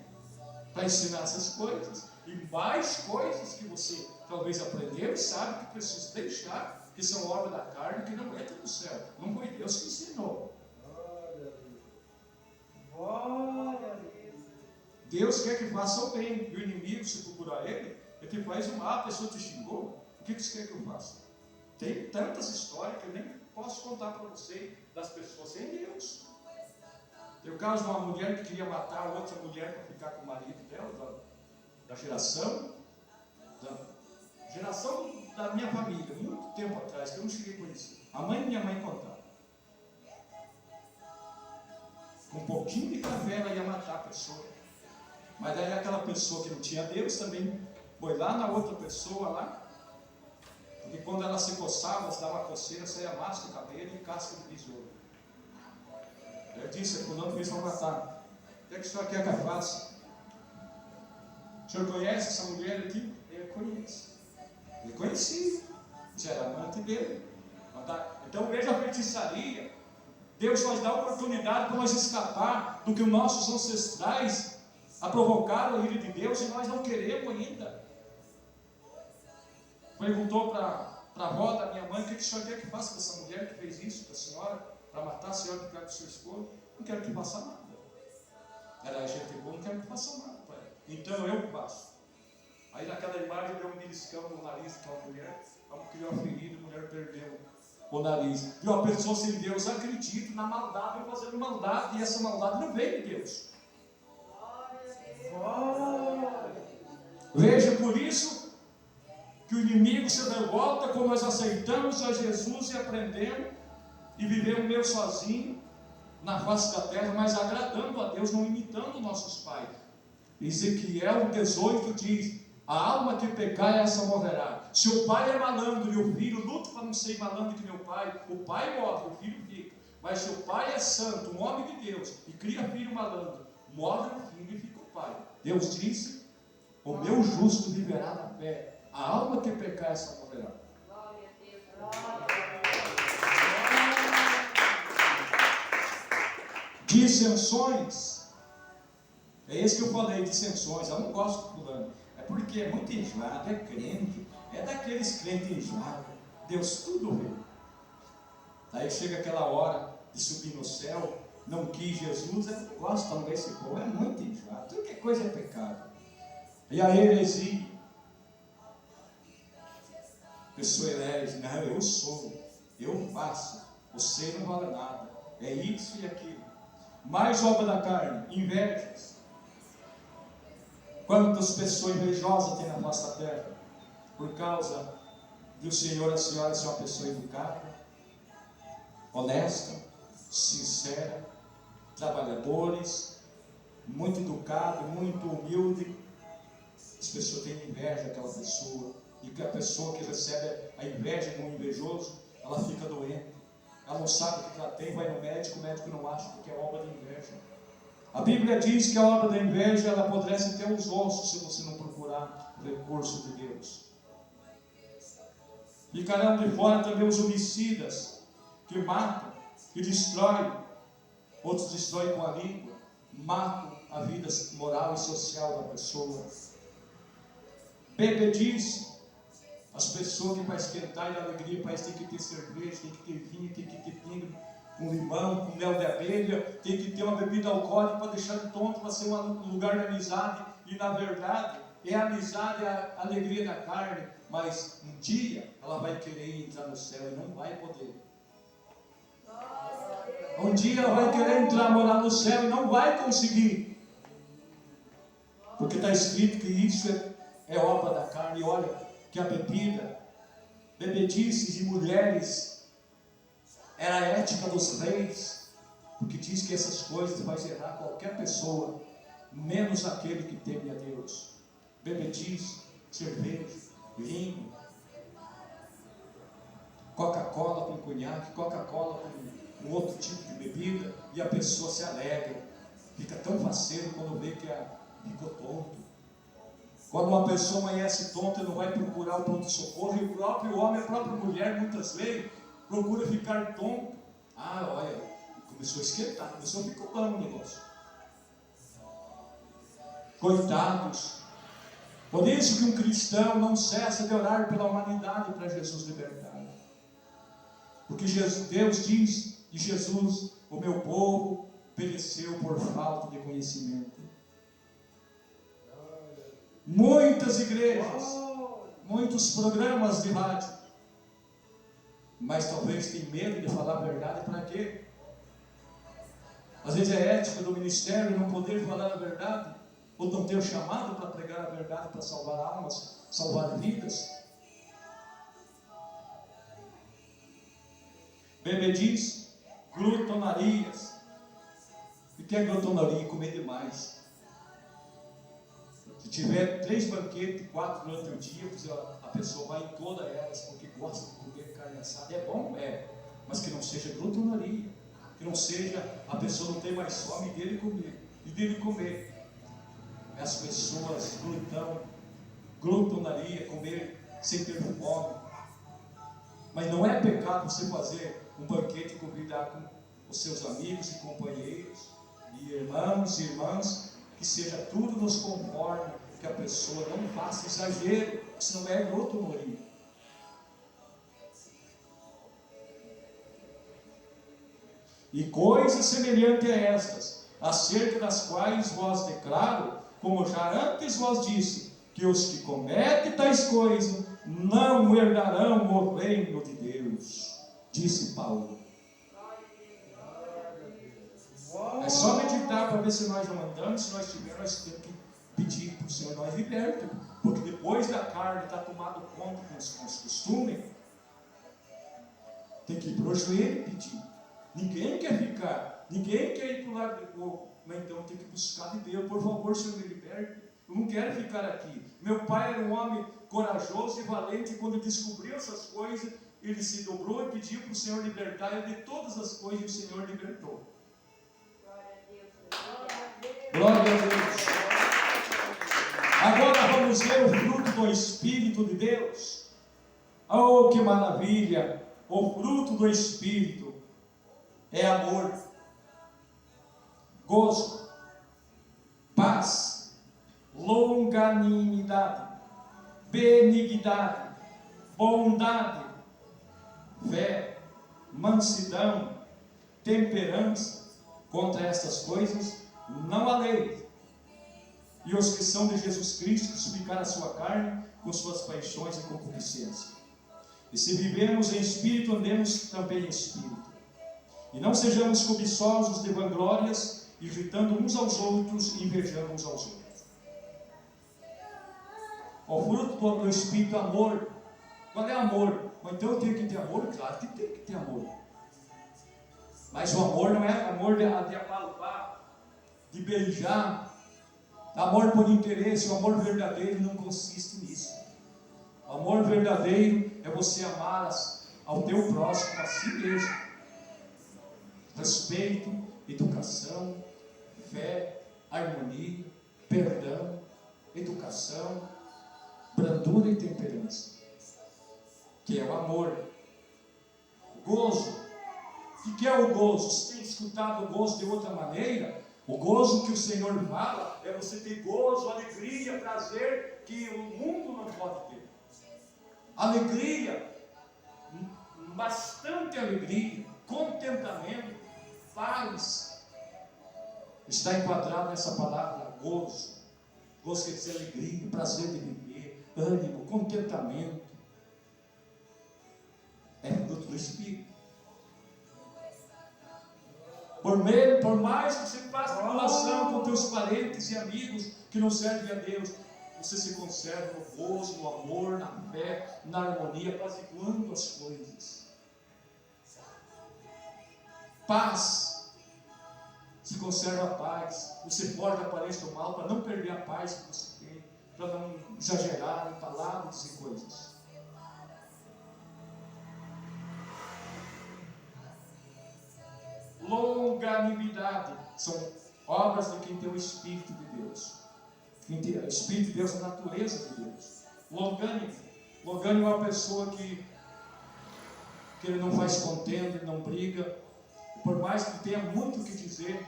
para ensinar essas coisas. E mais coisas que você talvez aprendeu e sabe que precisa deixar, que são obra da carne, que não entra no céu. Não foi Deus que ensinou. Deus quer que faça o bem. E o inimigo, se procurar ele te faz o mal. A pessoa te xingou. O que você quer que eu faça? Tem tantas histórias que eu nem posso contar para você das pessoas sem Deus. Tem o caso de uma mulher que queria matar outra mulher para ficar com o marido dela, da geração da minha família, muito tempo atrás, que eu não cheguei a conhecer. A mãe e minha mãe contaram. Com um pouquinho de café ela ia matar a pessoa. Mas daí aquela pessoa que não tinha Deus também foi lá na outra pessoa lá. Porque quando ela se coçava, se dava uma coceira, saía massa de cabelo e casca de besouro. Eu disse, fulano fez para matar. O que é que o senhor quer que eu faça? O senhor conhece essa mulher aqui? Eu conheço. Eu conheci. Já era amante dele. Então veja a feitiçaria. Deus nos dá oportunidade para nós escapar do que os nossos ancestrais provocaram a ira de Deus e nós não queremos ainda. Perguntou para a avó da minha mãe: o que o senhor quer que faça dessa mulher que fez isso para a senhora, para matar a senhora que quer com seu esposo? Não quero que faça nada. Era gente boa, não quero que faça nada para ela. Então eu faço. Aí naquela imagem deu um beliscão no nariz daquela mulher, ela criou a ferida, a mulher perdeu o nariz. E uma pessoa sem Deus acredita na maldade, fazendo maldade, e essa maldade não vem de Deus. Veja, por isso que o inimigo se revolta quando nós aceitamos a Jesus e aprendemos e vivemos meio sozinho na face da terra, mas agradando a Deus, não imitando nossos pais. Ezequiel 18 diz: a alma que pecar, essa morrerá. Se o pai é malandro e o filho luta para não ser malandro que meu pai, o pai morre, o filho fica. Mas se o pai é santo, um homem de Deus, e cria filho malandro, morre o filho e fica o pai. Deus disse: o meu justo viverá na fé. A alma que pecar, essa morrerá. Glória a Deus. Dissensões. É esse que eu falei, dissensões. Eu não gosto de fulano. É porque é muito enjoado, é crente. É daqueles crentes enjoados. Deus tudo vê. Aí chega aquela hora de subir no céu, não quis Jesus, eu não gosto de ver esse povo, é muito enjoado. Tudo que é coisa é pecado. E a heresia. A pessoa elege, não, eu sou, eu faço, você não vale nada, é isso e aquilo. Mais obra da carne, invejas. Quantas pessoas invejosas tem na nossa terra? Por causa do Senhor e a senhora ser uma pessoa educada, honesta, sincera, trabalhadores, muito educado, muito humilde. As pessoas têm inveja daquela pessoa. E que a pessoa que recebe a inveja de um invejoso, ela fica doente. Ela não sabe o que ela tem, vai no médico, o médico não acha porque é obra da inveja. A Bíblia diz que a obra da inveja, ela apodrece até os ossos se você não procurar o recurso de Deus. Ficarão de fora também os homicidas, que matam, que destroem, outros destroem com a língua, matam a vida moral e social da pessoa. Bebedice, as pessoas que para esquentar e dar alegria, parece que tem que ter cerveja, tem que ter vinho, tem que ter vinho com limão, com mel de abelha, tem que ter uma bebida alcoólica para deixar de tonto, para ser um lugar de amizade, e na verdade é a amizade, a alegria da carne, mas um dia ela vai querer entrar no céu e não vai poder. Um dia ela vai querer entrar, morar no céu e não vai conseguir, porque está escrito que isso é obra da carne. E olha que a bebedices e mulheres era a ética dos reis, porque diz que essas coisas faz errar qualquer pessoa, menos aquele que teme a Deus. Bebedice, cerveja, vinho, Coca-Cola com cunhaque, Coca-Cola com outro tipo de bebida, e a pessoa se alegra, fica tão faceiro quando vê que ficou tonto. Quando uma pessoa amanhece tonta, não vai procurar o pronto-socorro, e o próprio homem, a própria mulher, muitas vezes, procura ficar tonto. Olha, começou a esquentar, começou a ficar bom o negócio. Coitados. Por isso que um cristão não cessa de orar pela humanidade para Jesus libertar. Porque Deus diz de Jesus: o meu povo pereceu por falta de conhecimento. Muitas igrejas, muitos programas de rádio, mas talvez tem medo de falar a verdade. Para quê? Às vezes é ética do ministério não poder falar a verdade, ou não ter chamado para pregar a verdade, para salvar almas, salvar vidas. Bebedice, glutonarias. O que é glutonaria? Comer demais. Se tiver 3 banquetes, 4 durante o dia, a pessoa vai em todas elas, porque gosta de comer carne assada. É bom? É. Mas que não seja glutonaria. Que não seja a pessoa não ter mais fome dele comer. E dele comer. As pessoas glutonaria, comer sem ter fome. Mas não é pecado você fazer um banquete e convidar com os seus amigos e companheiros, e irmãos e irmãs, que seja tudo nos conforme, que a pessoa não faça exagero, senão é glutonaria. E coisas semelhantes a estas, acerca das quais vos declaro, como já antes vos disse, que os que cometem tais coisas não herdarão o reino de Deus, disse Paulo. É só meditar para ver se nós não andamos. Se nós tivermos, nós temos que pedir para o Senhor nós liberta, porque depois da carne estar tomado conta com os costumes, tem que ir para o joelho pedir. Ninguém quer ficar, ninguém quer ir para o lado do povo, mas então tem que buscar de Deus. Por favor, Senhor, me liberte. Eu não quero ficar aqui. Meu pai era um homem corajoso e valente, e quando descobriu essas coisas, ele se dobrou e pediu para o Senhor libertar, e de todas as coisas o Senhor libertou. Glória a Deus. Agora vamos ver o fruto do Espírito de Deus. Oh, que maravilha! O fruto do Espírito é amor, gozo, paz, longanimidade, benignidade, bondade, fé, mansidão, temperança. Contra estas coisas não há lei. E os que são de Jesus Cristo crucificaram a sua carne com suas paixões e concupiscências. E se vivemos em espírito, andemos também em espírito. E não sejamos cobiçosos de vanglórias, irritando uns aos outros e invejando uns aos outros. O fruto do Espírito é amor. Qual é amor? Então eu tenho que ter amor? Claro que tem que ter amor. Mas o amor não é amor de apalpar, de beijar. Amor por interesse. O amor verdadeiro não consiste nisso. O amor verdadeiro é você amar ao teu próximo, a si mesmo. Respeito, educação, fé, harmonia, perdão, educação, brandura e temperança. que é o amor. Gozo. O que é o gozo? Você tem escutado o gozo de outra maneira? O gozo que o Senhor fala é você ter gozo, alegria, prazer que o mundo não pode ter. Alegria, bastante alegria, contentamento, paz. Está enquadrado nessa palavra gozo. Gozo quer dizer alegria, prazer de viver, ânimo, contentamento. É fruto do Espírito. Por mais que você faça relação com teus parentes e amigos que não servem a Deus, você se conserva no gozo, no amor, na fé, na harmonia, apaziguando as coisas. Paz. Se conserva a paz. Você foge da aparência do mal para não perder a paz que você tem, para não exagerar em palavras e coisas. Longanimidade são obras de quem tem o Espírito de Deus. Quem tem o Espírito de Deus é a natureza de Deus. Longânimo. Longânimo é uma pessoa que ele não faz contenda, ele não briga. Por mais que tenha muito o que dizer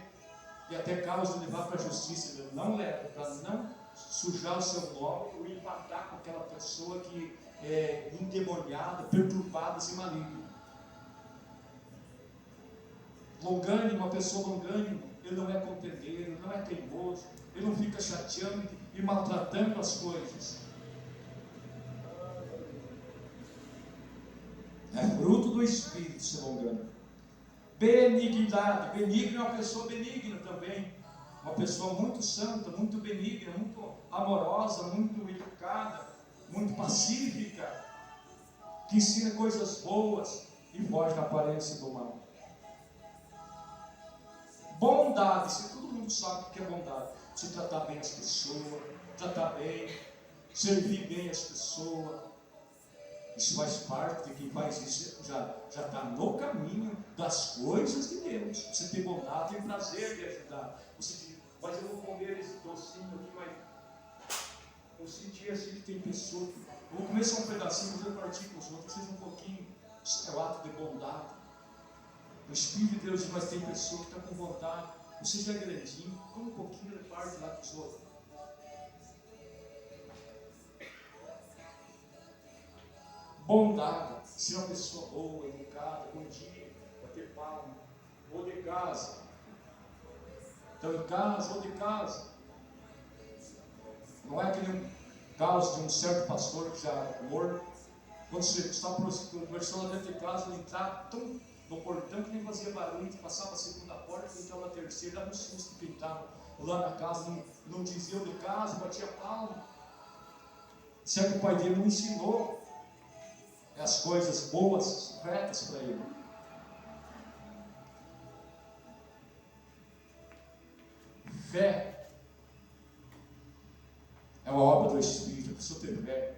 e até causa de levar para a justiça, ele não leva, para não sujar o seu nome ou empatar com aquela pessoa que é endemoniada, perturbada e maligna. Longânimo, uma pessoa longânima, ele não é contendeiro, ele não é teimoso, ele não fica chateando e maltratando as coisas. É fruto do Espírito ser longânimo. Benignidade. Benigno é uma pessoa benigna também. Uma pessoa muito santa, muito benigna, muito amorosa, muito educada, muito pacífica, que ensina coisas boas e foge da aparência do mal. Bondade, se todo mundo sabe o que é bondade, se tratar bem as pessoas, tratar bem, servir bem as pessoas, isso faz parte de quem faz isso, já está no caminho das coisas de Deus. Você tem bondade, tem prazer de ajudar. Você diz, mas eu vou comer esse docinho aqui, mas eu senti assim que tem pessoa que eu vou comer só um pedacinho, mas eu partir com os outros, seja um pouquinho, isso é o ato de bondade. O Espírito de Deus diz, mas tem pessoa que está com vontade, não seja grandinho, come um pouquinho de parte lá com os outros. Bondade, ser uma pessoa boa, educada, bom dia, bater palma, ou de casa. Então, em casa ou de casa. Não é aquele caso de um certo pastor que já é morto. Quando você estava conversando lá dentro de casa, ele entrava tão no portão que nem fazia barulho, passava a segunda porta, entrava a terceira, dava um susto que estava lá na casa, não dizia o de casa, batia palma. Se é que o pai dele não ensinou as coisas boas, retas para ele. Fé é uma obra do Espírito, a pessoa tem fé.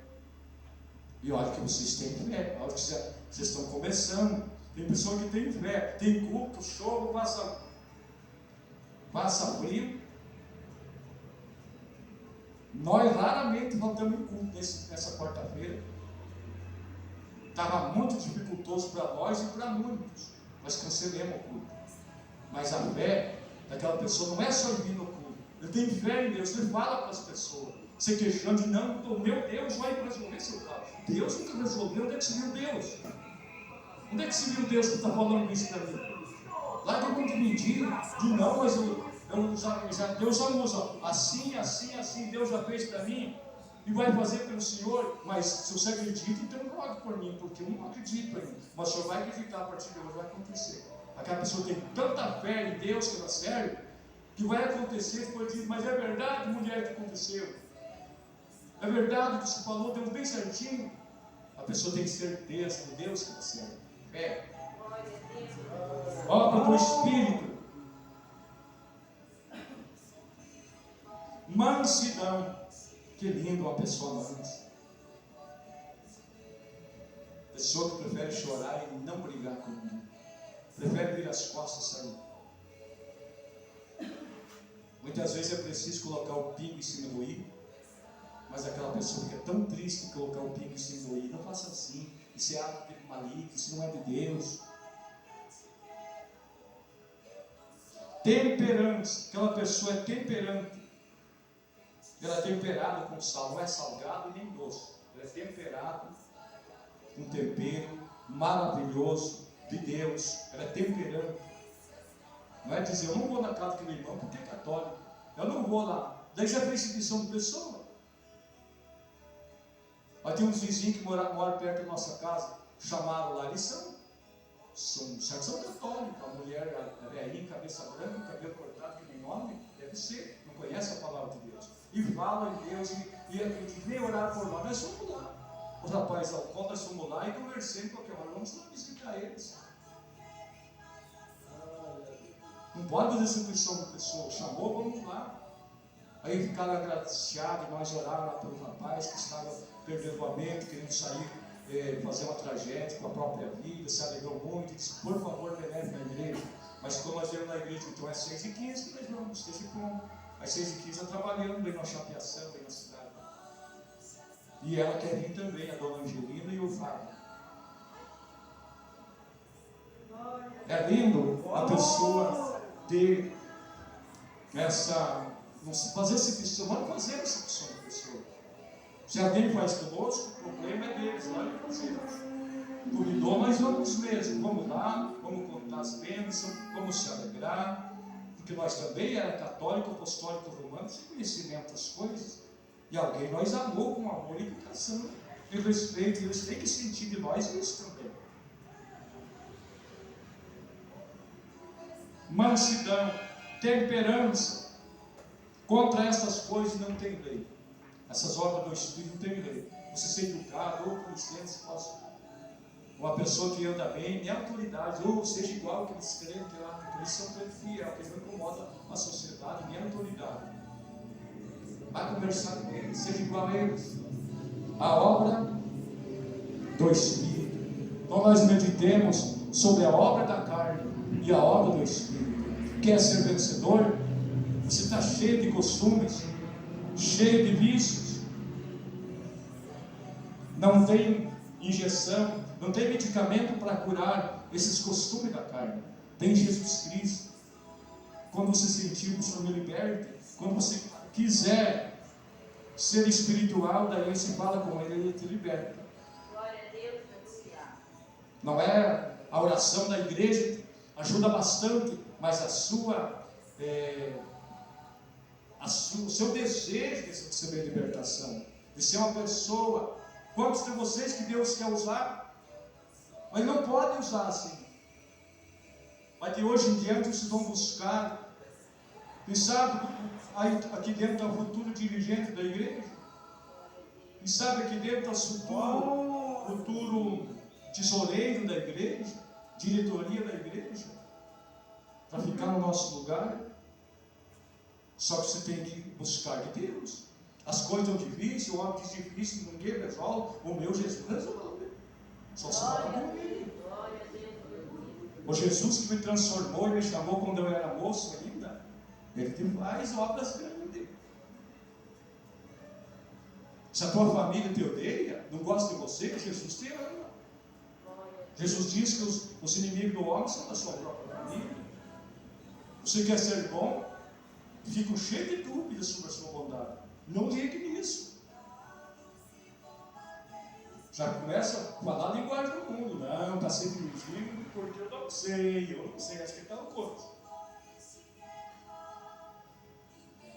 E olha que vocês têm fé, olha que vocês estão começando. Tem pessoa que tem fé, tem culto, chove, passa frio. Nós raramente faltamos em culto nessa quarta-feira. Estava muito dificultoso para nós e para muitos. Nós cancelamos o culto. Mas a fé daquela pessoa não é só vir no culto. Ele tem fé em Deus, ele fala para as pessoas. Você queixando de não, o meu Deus vai resolver seu caso. Deus nunca resolveu, onde é que se viu Deus? Onde é que se viu Deus que está falando isso para mim? Lá tem muito mentira, de não, mas Deus já usa assim, Deus já fez para mim e vai fazer pelo Senhor. Mas se você acredita, então não rogue por mim, porque eu não acredito ainda. Mas o Senhor vai acreditar, a partir de hoje vai acontecer. Aquela pessoa tem tanta fé em Deus que ela serve, que vai acontecer, depois diz, mas é verdade, mulher, que aconteceu? É verdade o que você falou, deu bem certinho? A pessoa tem certeza de Deus que ela serve. Fé. Obra do Espírito. Mansidão. Que lindo uma pessoa mansa. Pessoa que prefere chorar e não brigar com ninguém. Prefere vir as costas e sair. Muitas vezes é preciso colocar o pingo em cima do i, mas aquela pessoa fica tão triste em colocar o pingo em cima do i. Não faça assim. isso é ato maligno, isso não é de Deus. Temperança, aquela pessoa é temperante. Ela é temperada com sal, não é salgado nem doce. Ela é temperado com tempero maravilhoso de Deus. Ela é temperante. Não é dizer, eu não vou na casa daquele irmão porque é católico. Eu não vou lá. Daí já é perseguição de pessoa. Aí tem uns vizinhos que moram perto da nossa casa, chamaram lá, eles são católicos. A mulher, a velhinha, cabeça branca, cabelo cortado que nem homem, deve ser, não conhece a palavra de Deus. E fala em Deus, e vem orar por nós. Nós fomos lá. Os rapazes alcoólatras, nós fomos lá e conversei qualquer hora. Vamos lá visitar eles. Não pode fazer substituição de pessoa. Chamou, vamos lá. Aí ficaram agraciados, nós orávamos lá pelo rapaz que estava perdendo a mente, querendo sair, fazer uma tragédia com a própria vida, se alegrou muito, e disse, por favor, me leve na igreja. Mas como nós viemos na igreja, então é 6h15 que nós vamos, esteja pronto. Às 6h15 eu trabalhando aí na chapeação, aí na cidade. E ela quer vir também, a dona Angelina e o Fábio. É lindo a pessoa ter essa, fazer excepção, vamos fazer excepção da pessoa. Se alguém faz conosco, o problema é deles, nós não fazemos. Convidou, nós vamos mesmo, vamos lá, vamos contar as bênçãos, vamos se alegrar, porque nós também era católico, apostólico, romano, sem conhecimento das coisas, e alguém nós amou com amor e educação, e respeito, e eles têm que sentir de nós isso também. Mansidão, temperança, contra estas coisas não tem lei. Essas obras do Espírito não tem lei. Você ser educado, ou com licença, uma pessoa que anda bem, nem autoridade, ou seja igual aqueles crentes lá, porque eles são crentes fiel, que não incomoda a sociedade, nem a autoridade. Vai conversar com eles, seja igual a eles. A obra do Espírito. Então nós meditemos sobre a obra da carne e a obra do Espírito. Quer ser vencedor? Você está cheio de costumes, cheio de vícios, não tem injeção, não tem medicamento para curar esses costumes da carne. Tem Jesus Cristo. Quando você sentir, o Senhor me liberte. Quando você quiser ser espiritual, daí você fala com Ele, Ele te liberta. Glória a Deus, aleluia. Não é a oração da igreja, ajuda bastante, mas o seu desejo de receber libertação, de ser uma pessoa. Quantos de vocês que Deus quer usar, mas não pode usar assim? Mas de hoje em diante vocês vão buscar, e sabe, aqui dentro está o futuro dirigente da igreja, e sabe aqui dentro está o futuro tesoureiro da igreja, diretoria da igreja, para ficar no nosso lugar. Só que você tem que buscar de Deus. As coisas são difíceis, o homem diz difícil, ninguém resolve. O meu Jesus resolve. Só se fala comigo. O Jesus que me transformou e me chamou quando eu era moço ainda, Ele te faz obras grandes. Se a tua família te odeia, não gosta de você, Jesus te ama. Jesus diz que os inimigos do homem são da sua própria família. Você quer ser bom? Fico cheio de dúvidas sobre a sua bondade. Não ligue nisso. Já começa a falar a linguagem do mundo. Não, está sendo mentido porque eu não sei respeitar o corpo.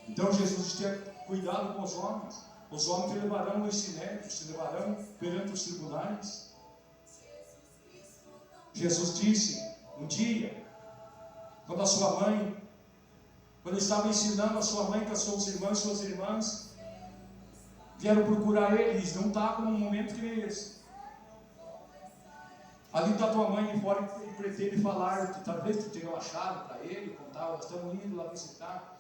Então Jesus tinha cuidado com os homens. Os homens te levarão aos sinédrios, te levarão perante os tribunais. Jesus disse um dia, quando a sua mãe, quando ele estava ensinando a sua mãe com as suas irmãs e suas irmãs, vieram procurar ele, eles não estavam num momento que nem esse. Ali está tua mãe de fora e pretende falar, que talvez tu tenha achado para ele, contar, nós estamos indo lá visitar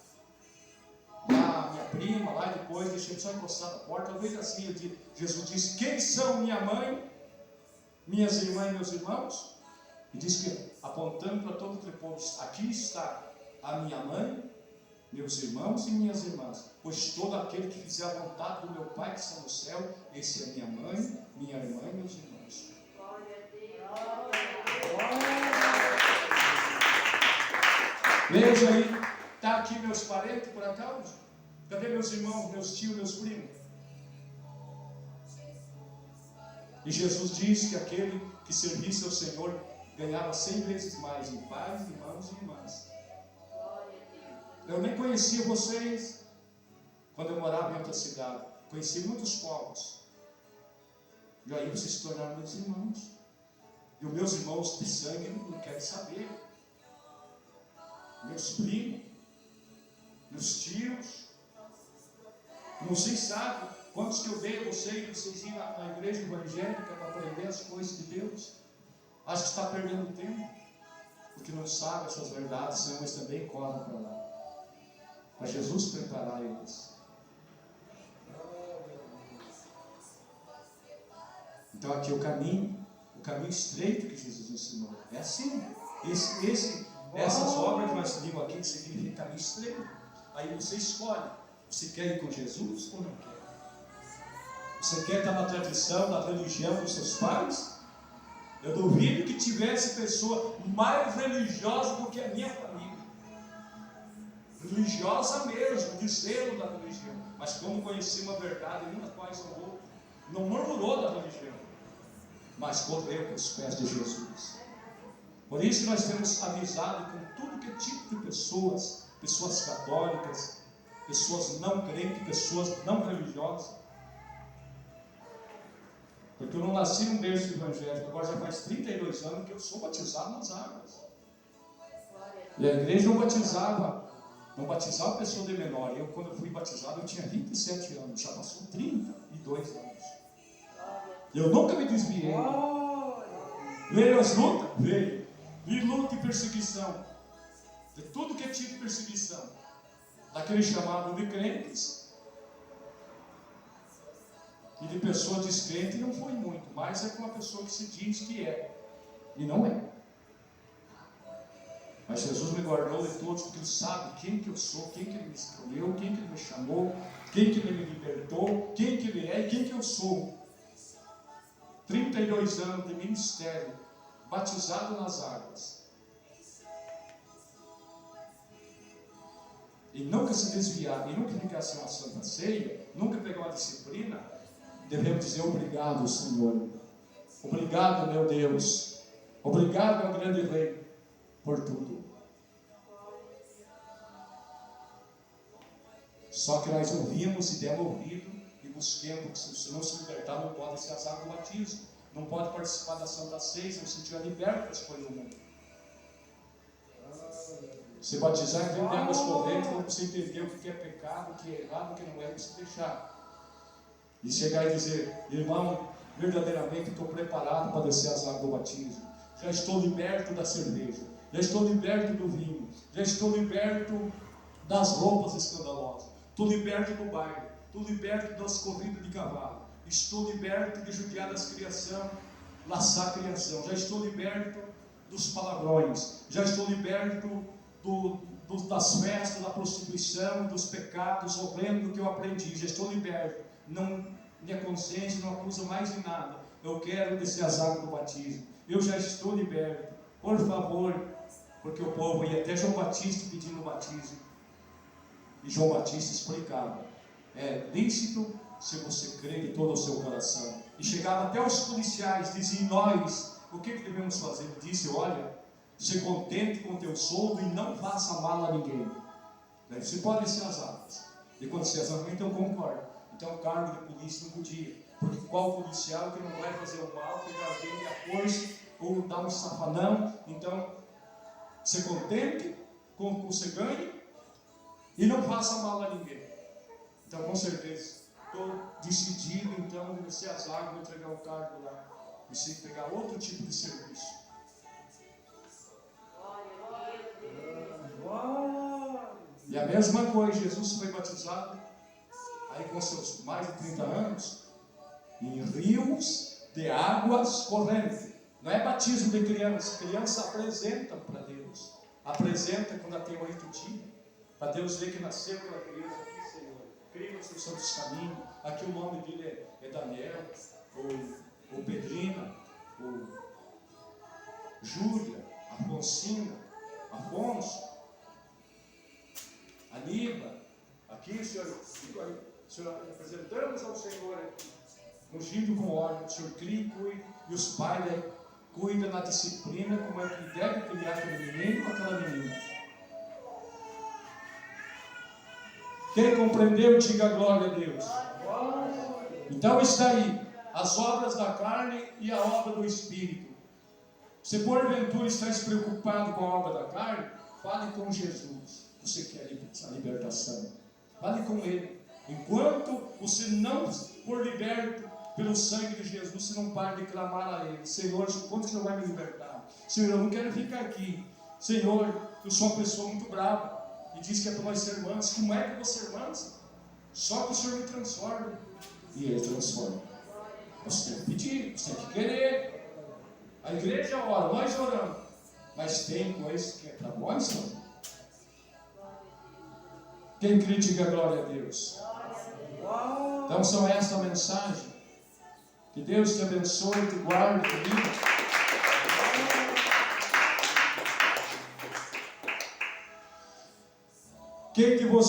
lá minha prima, lá e depois deixei só encostar na porta, talvez assim, Jesus disse, quem são minha mãe, minhas irmãs e meus irmãos? E diz que, apontando para todo o povo, aqui está a minha mãe, meus irmãos e minhas irmãs, pois todo aquele que fizer a vontade do meu Pai que está no céu, esse é minha mãe, minha irmã e meus irmãos. Veja aí, está aqui meus parentes por acaso? Cadê meus irmãos, meus tios, meus primos? E Jesus diz que aquele que servisse ao Senhor ganhava 100 vezes mais em pais, irmãos e irmãs. Eu nem conhecia vocês quando eu morava em outra cidade. Conheci muitos povos. E aí vocês se tornaram meus irmãos. E os meus irmãos de sangue não querem saber. Meus primos, meus tios. Como vocês sabem, quantos que eu dei a vocês irem na igreja evangélica para aprender as coisas de Deus? Acho que está perdendo tempo. Porque não sabe essas verdades, senão eles também correm para lá. Para Jesus preparar eles. Então aqui é o caminho estreito que Jesus ensinou. É assim. Essas obras que nós vimos aqui significam caminho estreito. Aí você escolhe. Você quer ir com Jesus ou não quer? Você quer estar na tradição, na religião dos seus pais? Eu duvido que tivesse pessoa mais religiosa do que a minha família. Religiosa mesmo, de zelo da religião. Mas como conhecia uma verdade, uma paz ao outro, não murmurou da religião, mas correu com os pés de Jesus. Por isso que nós temos amizade com tudo que é tipo de pessoas, pessoas católicas, pessoas não crentes, pessoas não religiosas. Porque eu não nasci num berço evangélico, agora já faz 32 anos que eu sou batizado nas águas. E a igreja não batizava pessoa de menor. Eu, quando eu fui batizado, eu tinha 27 anos, já passou 32 anos. Eu nunca me desviei. Veio as lutas? Veio. E luta e perseguição. De tudo que é tipo de perseguição. Daquele chamado de crentes. E de pessoa descrente não foi muito. Mas é com uma pessoa que se diz que é. E não é. Mas Jesus me guardou de todos, porque Ele sabe quem que eu sou, quem que Ele me escolheu, quem que Ele me chamou, quem que Ele me libertou, quem que Ele é e quem que eu sou. 32 anos de ministério, batizado nas águas. E nunca se desviar, e nunca ficar sem uma santa ceia, nunca pegar uma disciplina, devemos dizer obrigado, Senhor. Obrigado, meu Deus. Obrigado, meu grande Rei, por tudo. Só que nós ouvimos e demos ouvido e busquemos, porque se não se libertar, não pode ser as águas do batismo, não pode participar da Santa Ceia, se você estiver liberto das coisas do mundo. Se batizar em águas correntes, para você entender o que é pecado, o que é errado, o que não é, para você deixar. E chegar e dizer, irmão, verdadeiramente estou preparado para descer as águas do batismo. Já estou liberto da cerveja, já estou liberto do vinho, já estou liberto das roupas escandalosas, estou liberto do baile, estou liberto das corridas de cavalo, estou liberto de judiar das criação, laçar a criação, já estou liberto dos palavrões, já estou liberto das festas, da prostituição, dos pecados horrendos que eu aprendi, já estou liberto, minha consciência não acusa mais de nada, eu quero descer as águas do batismo, eu já estou liberto, por favor, porque o povo ia até João Batista pedindo o batismo, e João Batista explicava, é lícito se você crê de todo o seu coração, e chegava até os policiais, dizia, nós, o que devemos fazer? Ele disse, olha, se contente com o teu soldo e não faça mal a ninguém. Daí você pode ser as águas. E quando você as águas, então concorda. Então o cargo de polícia não podia. Porque qual policial que não vai fazer o mal, pegar alguém a força, ou dar um safanão. Então, se contente com o que você ganha e não faça mal a ninguém. Então, com certeza, estou decidido, então, de descer as águas e entregar o cargo lá. E sem pegar outro tipo de serviço. E a mesma coisa, Jesus foi batizado, aí com seus mais de 30 anos, em rios de águas correntes. Não é batismo de criança, criança apresenta para Deus, apresenta quando ela tem 8 dias, para Deus ver que nasceu aquela criança aqui, Senhor, creio nos seus santos caminhos, aqui o nome dele é Daniel, ou Pedrina, ou Júlia, Afonsina, Afonso, Aníbal, aqui, senhor, apresentamos ao Senhor aqui, ungido com óleo, o Senhor cria e os pais aí cuidam na disciplina, como é que deve criar aquele menino ou aquela menina. Quem compreendeu, diga glória a Deus. Então está aí, as obras da carne e a obra do Espírito. Se porventura está despreocupado com a obra da carne, fale com Jesus. Você quer a libertação? Fale com Ele. Enquanto você não for liberto pelo sangue de Jesus, você não para de clamar a Ele: Senhor, quando o Senhor vai me libertar? Senhor, eu não quero ficar aqui. Senhor, eu sou uma pessoa muito brava e diz que é para nós ser mansos. Como é que eu vou ser manso? Só que o Senhor me transforma. E Ele transforma. Você tem que pedir, você tem que querer. A igreja ora, nós oramos, mas tem coisas que é para nós não. Quem critica a glória a Deus? Então são essa a mensagem. Que Deus te abençoe, te guarde, te livre. Quem que você